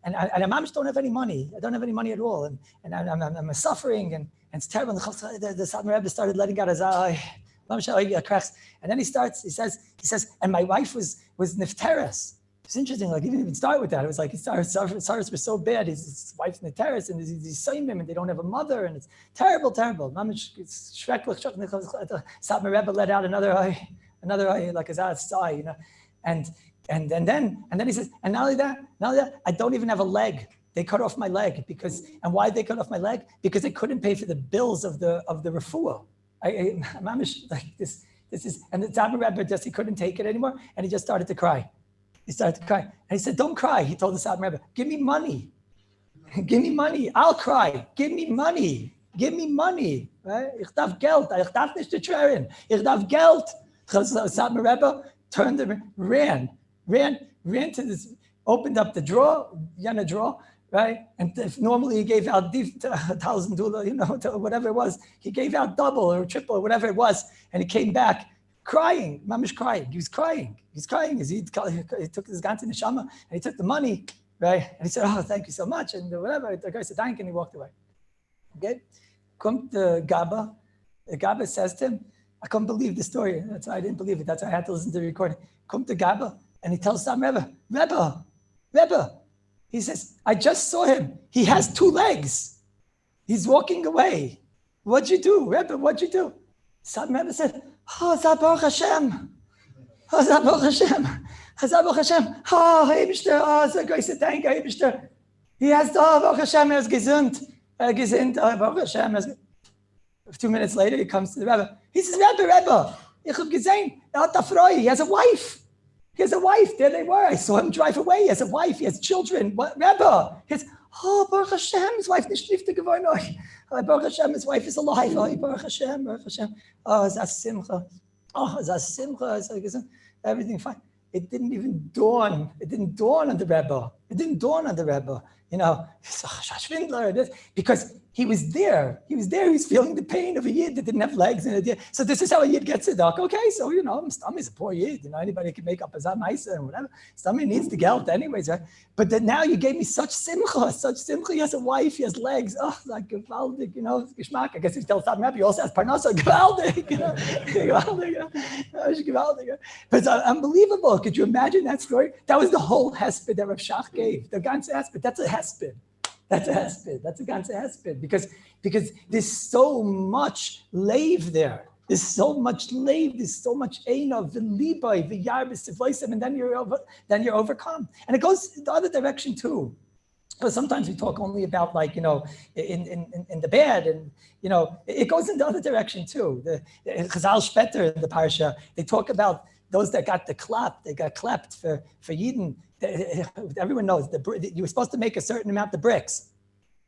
Mamish don't have any money. I don't have any money at all, and I'm suffering, and it's terrible. And the Satmar Rebbe started letting out his eye. And then he says, and my wife was nifteres. It's interesting, like he didn't even start with that. It was like his SARS were so bad, his wife's nifteres, and he's seeing them, and they don't have a mother, and it's terrible. Satmar Rebbe let out another eye, like a sigh, and then he says, and not only that, I don't even have a leg. They cut off my leg and why they cut off my leg? Because they couldn't pay for the bills of the refuah. Like this is, and the Satmar Rebbe he couldn't take it anymore, and he just started to cry. And he said, "Don't cry." He told the Satmar Rebbe, "Give me money, I'll cry. Give me money, Right? Ich darf Geld. Ich darf nicht betrügen. Ich darf Geld." Satmar Rebbe turned and ran to this, opened up the drawer, right? And if normally he gave out $1,000, to whatever it was, he gave out double or triple or whatever it was. And he came back crying, mamish crying. He was crying as he took his ganze neshama and he took the money, right? And he said, oh, thank you so much, and whatever. The guy said, thank you, and he walked away. Okay? Kommt the Gabba. The Gabba says to him, I couldn't believe the story. That's why I didn't believe it. That's why I had to listen to the recording. Kommt the Gabba, and he tells some Rebbe. He says, I just saw him. He has 2 legs. He's walking away. What'd you do, Rebbe? What'd you do? Some Rebbe said, oh, Baruch Hashem. Oh, Baruch Hashem. Baruch Hashem. Oh, Eibishter. Oh, so great. Thank you, Eibishter. He has, oh, Baruch Hashem, is gesund. Gesund, oh, Baruch Hashem. 2 minutes later, he comes to the Rebbe. He says, Rebbe, ich hab gesehen, hat a Frau. He has a wife. There they were. I saw him drive away. He has a wife. He has children. What, Rebbe? He has, oh, Baruch Hashem, his wife nicht schliefte geworden. Oh, Baruch Hashem, his wife is alive. Oh, Baruch Hashem. Oh, it's a simcha. Everything fine. It didn't dawn on the Rebbe. You know, Schwindler, because he was there. He was feeling the pain of a yid that didn't have legs. So this is how a yid gets it. Okay, so, you know, Stomach's a poor yid. You know, anybody can make up a Zamaisa and whatever. Stomach needs the geld anyways, right? But then now you gave me such simcha. He has a wife, he has legs. Oh, like gewaldig, you know, geschmack. I guess if you tell Stomach, he also has parnasa, gewaldig, you know, gewaldig. But it's unbelievable. Could you imagine that story? That was the whole hesped that Rav Shach gave. The ganze hesped. That's a hesped. That's a ganze hesped because there's so much lave there. There's so much lave. There's so much einav, v'libai, v'yarbis, v'loisem, and then you're overcome. And it goes the other direction too. But sometimes we talk only about, like, you know, in the bad, and, you know, it goes in the other direction too. The Chazal Shpeter in the parsha, they talk about those that got the clap. They got clapped for Yidden. Everyone knows you were supposed to make a certain amount of bricks.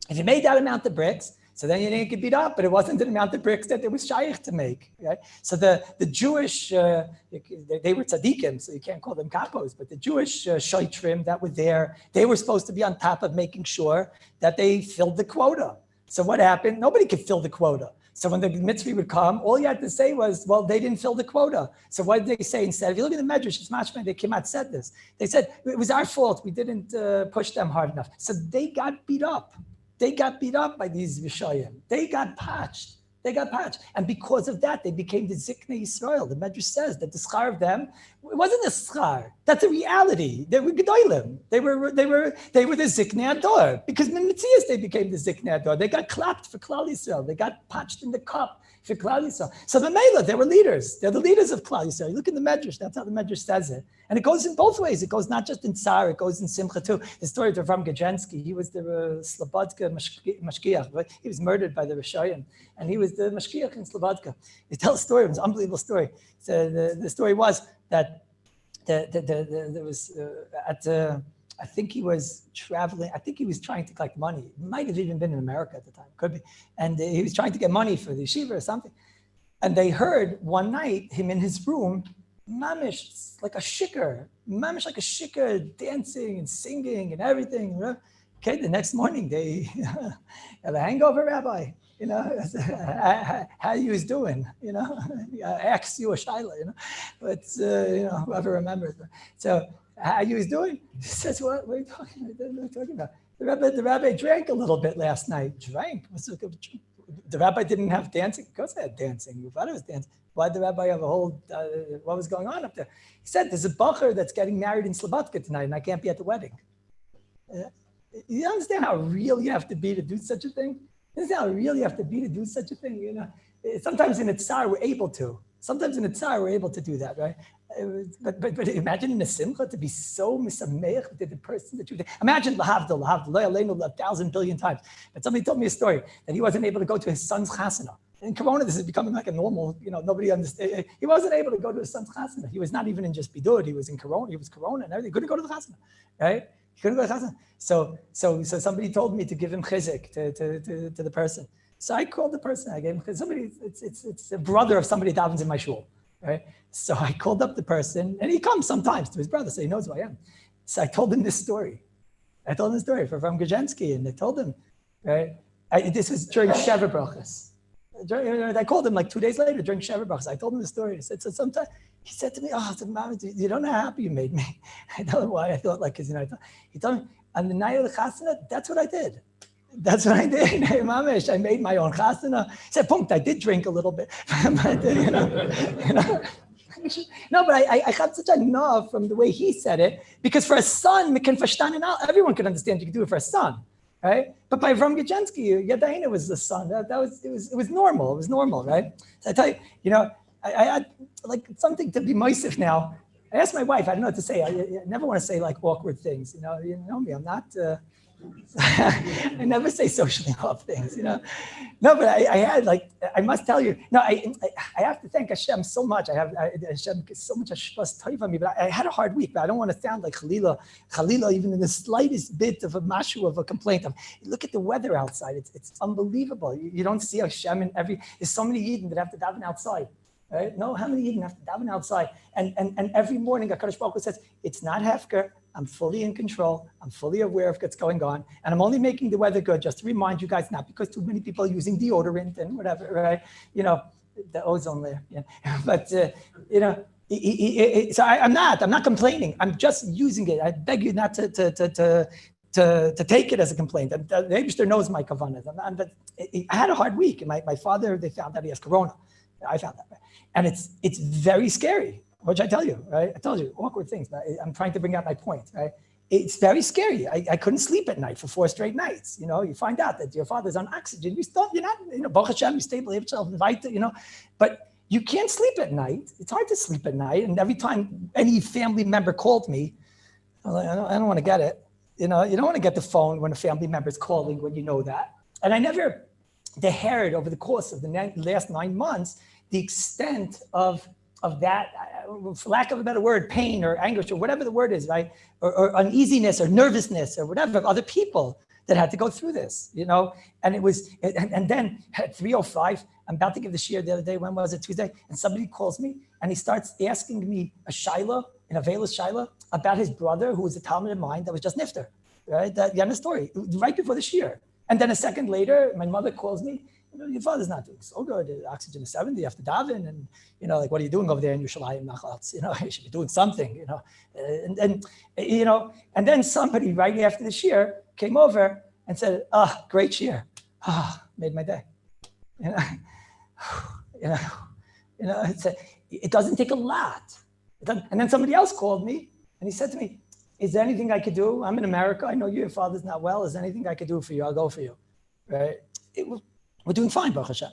If you made that amount of bricks, so then you didn't get beat up, but it wasn't an amount of bricks that it was shaykh to make, right? So the Jewish, they were tzaddikim, so you can't call them kapos, but the Jewish shoitrim that were there, they were supposed to be on top of making sure that they filled the quota. So what happened? Nobody could fill the quota. So when the mitzvah would come, all you had to say was, well, they didn't fill the quota. So what did they say instead? If you look at the Medrash, it's mashman, they came out said this. They said, it was our fault. We didn't push them hard enough. So they got beat up. They got beat up by these Rishayim. They got patched. And because of that, they became the Ziknei Yisrael. The Medrash says that the schar of them, it wasn't a schar. That's a reality. They were Gedolim. They were the Ziknei Ador. Because in Mitzias, they became the Ziknei Ador. They got clapped for Klal Yisrael. They got patched in the cup for Klal Yisrael. So the Mela, they were leaders. They're the leaders of Klal Yisrael. You look in the Medrash, that's how the Medrash says it. And it goes in both ways. It goes not just in Tsar, it goes in Simcha too. The story of Avram Gajensky, he was the Slobodka Mashkiach, right? He was murdered by the Rishayim, and he was the Mashkiach in Slobodka. He tells a story, it was an unbelievable story. So the story was that there was, I think he was traveling, I think he was trying to collect money. It might have even been in America at the time, could be. And he was trying to get money for the yeshiva or something. And they heard one night him in his room, mamish, like a shikar, dancing and singing and everything. Okay, the next morning they have a hangover, Rabbi. You know, how you was doing? You know, ask you a shaila. You know, but you know, whoever remembers. So how you was doing? He says, what are you talking about? The rabbi drank a little bit last night. Drank? The rabbi didn't have dancing. Of course, they had dancing. You thought it was dancing. Why did the rabbi have a whole? What was going on up there? He said, "There's a bacher that's getting married in Slobodka tonight, and I can't be at the wedding." You understand how real you have to be to do such a thing? This is how real you have to be to do such a thing, you know. Sometimes in a tsar we're able to. Sometimes in a tsar we're able to do that, right? But imagine in a simcha to be so misameich to the person that you imagine lahavdil, 1,000 billion times. But somebody told me a story that he wasn't able to go to his son's chasana. In Corona, this is becoming like a normal, you know, nobody understands. He wasn't able to go to his son's chasana. He was not even in just bidud. He was in Corona. He was Corona and everything. He couldn't go to the chasana, right? He couldn't go to the chasana. So somebody told me to give him chizuk to the person. So I called the person. I gave him somebody. It's a brother of somebody that davens in my shul, right? So I called up the person, and he comes sometimes to his brother, so he knows who I am. So I told him this story. I told him the story from Gajensky, and I told him, right? This was during Sheva Brachas. I called him like 2 days later during Shabbos. I told him the story. I said, so sometimes he said to me, "Oh, Mama, you don't know how happy you made me." I told him why. I thought like, because he told me on the night of the chasana, that's what I did. That's what I did. Mamish, I made my own chasana. He said, "Punkt, I did drink a little bit." But, No, but I had such a no from the way he said it, because for a son, everyone could understand you could do it for a son, right? But by Avram Gajensky, Yadaina was the son. It was normal. It was normal, right? So I tell you, I had like something to be moisif now. I asked my wife, I don't know what to say. I never want to say like awkward things. You know me, I'm not, I never say socially off things, No, but I had like, I must tell you, no, I have to thank Hashem so much. Hashem gives so much hashpas taiva me, but I had a hard week, but I don't want to sound like Khalila, even in the slightest bit of a mashu of a complaint. Look at the weather outside. It's unbelievable. You don't see Hashem in there's so many Yidden that have to daven outside. Right? No, how many Yidden have to daven outside? And every morning, HaKadosh Baruch Hu says, it's not hefker. I'm fully in control. I'm fully aware of what's going on. And I'm only making the weather good just to remind you guys, not because too many people are using deodorant and whatever, right? The ozone layer. Yeah. But, so I'm not complaining. I'm just using it. I beg you not to take it as a complaint. The Eibishter knows my kavanah. But I had a hard week. And my father, they found out he has corona. I found that. And it's very scary. What did I tell you, right? I told you, awkward things. I'm trying to bring out my point, right? It's very scary. I couldn't sleep at night for 4 straight nights. You find out that your father's on oxygen. You're not, Baruch Hashem, you're stable, but you can't sleep at night. It's hard to sleep at night. And every time any family member called me, I was like, I don't want to get it. You don't want to get the phone when a family member is calling when you know that. And I never dared over the course of the last 9 months, the extent of that, for lack of a better word, pain or anguish or whatever the word is, right? Or uneasiness or nervousness or whatever of other people that had to go through this, And it was, and then at 3:05, I'm about to give the shiur the other day. When was it? Tuesday. And somebody calls me and he starts asking me a shaila, an avelis shaila, about his brother who was a talmid of mine that was just nifter, right? That the story right before the shiur. And then a second later, my mother calls me. Your father's not doing so good. The oxygen is 70. You have to daven, and what are you doing over there in Yerushalayim Nachlatz? You should be doing something. And then somebody right after the shiur came over and said, great shiur. Made my day. It doesn't take a lot. And then somebody else called me and he said to me, is there anything I could do? I'm in America. I know your father's not well. Is there anything I could do for you? I'll go for you. Right? We're doing fine, Baruch Hashem,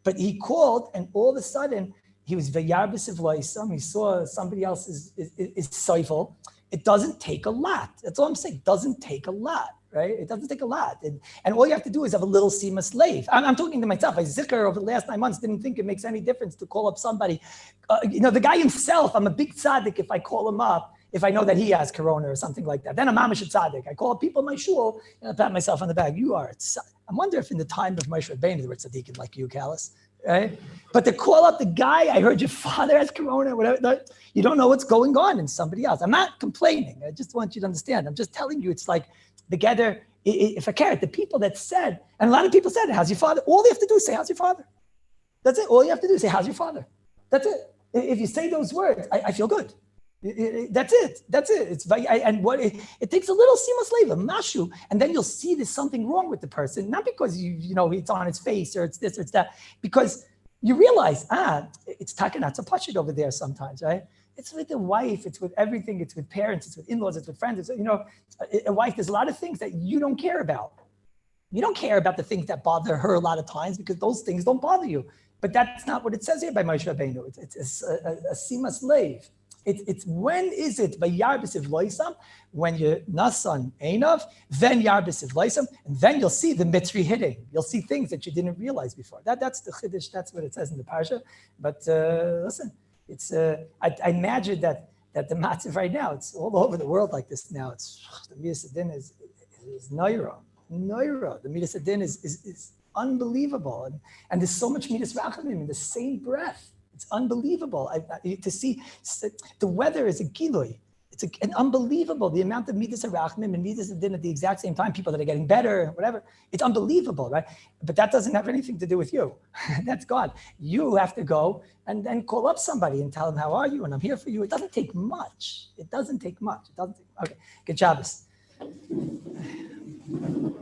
But he called, and all of a sudden, he was v'yarbesiv loisam. He saw somebody else is soifel. It doesn't take a lot. That's all I'm saying. It doesn't take a lot, right? It doesn't take a lot. And all you have to do is have a little sima slave. I'm talking to myself. I zikr over the last 9 months didn't think it makes any difference to call up somebody. The guy himself, I'm a big tzaddik if I call him up, if I know that he has corona or something like that. Then I'm mamish tzaddik. I call up people in my shul and I pat myself on the back. You are I wonder if in the time of Moshe Rabbeinu there were tzaddikim like you, Kallus, right? But to call up the guy, I heard your father has corona, whatever, you don't know what's going on in somebody else. I'm not complaining. I just want you to understand. I'm just telling you, it's like together, if I care, the people that said, and a lot of people said, how's your father? All they have to do is say, how's your father? That's it. All you have to do is say, how's your father? That's it. If you say those words, I feel good. That's it. It's it takes a little sima slave, a mashu, and then you'll see there's something wrong with the person, not because it's on his face or it's this or it's that, because you realize it's takanatza pashut over there sometimes, right? It's with the wife, it's with everything, it's with parents, it's with in-laws, it's with friends. It's, a wife. There's a lot of things that you don't care about. You don't care about the things that bother her a lot of times because those things don't bother you. But that's not what it says here by Moshe Rabbeinu. It's a sima slave. It's when is it by yarbesiv loisam, when you're nasan einav, then yarbesiv loisam, and then you'll see the mitzri hitting. You'll see things that you didn't realize before. That's the chiddush. That's what it says in the parsha. But listen, it's I imagine that the matzav right now, it's all over the world like this now. It's the midas hadin is noira. The midas hadin is unbelievable, and there's so much midas rachamim in the same breath. It's unbelievable to see. The weather is a gilui. It's an unbelievable, the amount of midas harachmim and midas hadin at the exact same time, people that are getting better, whatever. It's unbelievable, right? But that doesn't have anything to do with you. That's God. You have to go and then call up somebody and tell them, how are you? And I'm here for you. It doesn't take much. Okay, good Shabbos.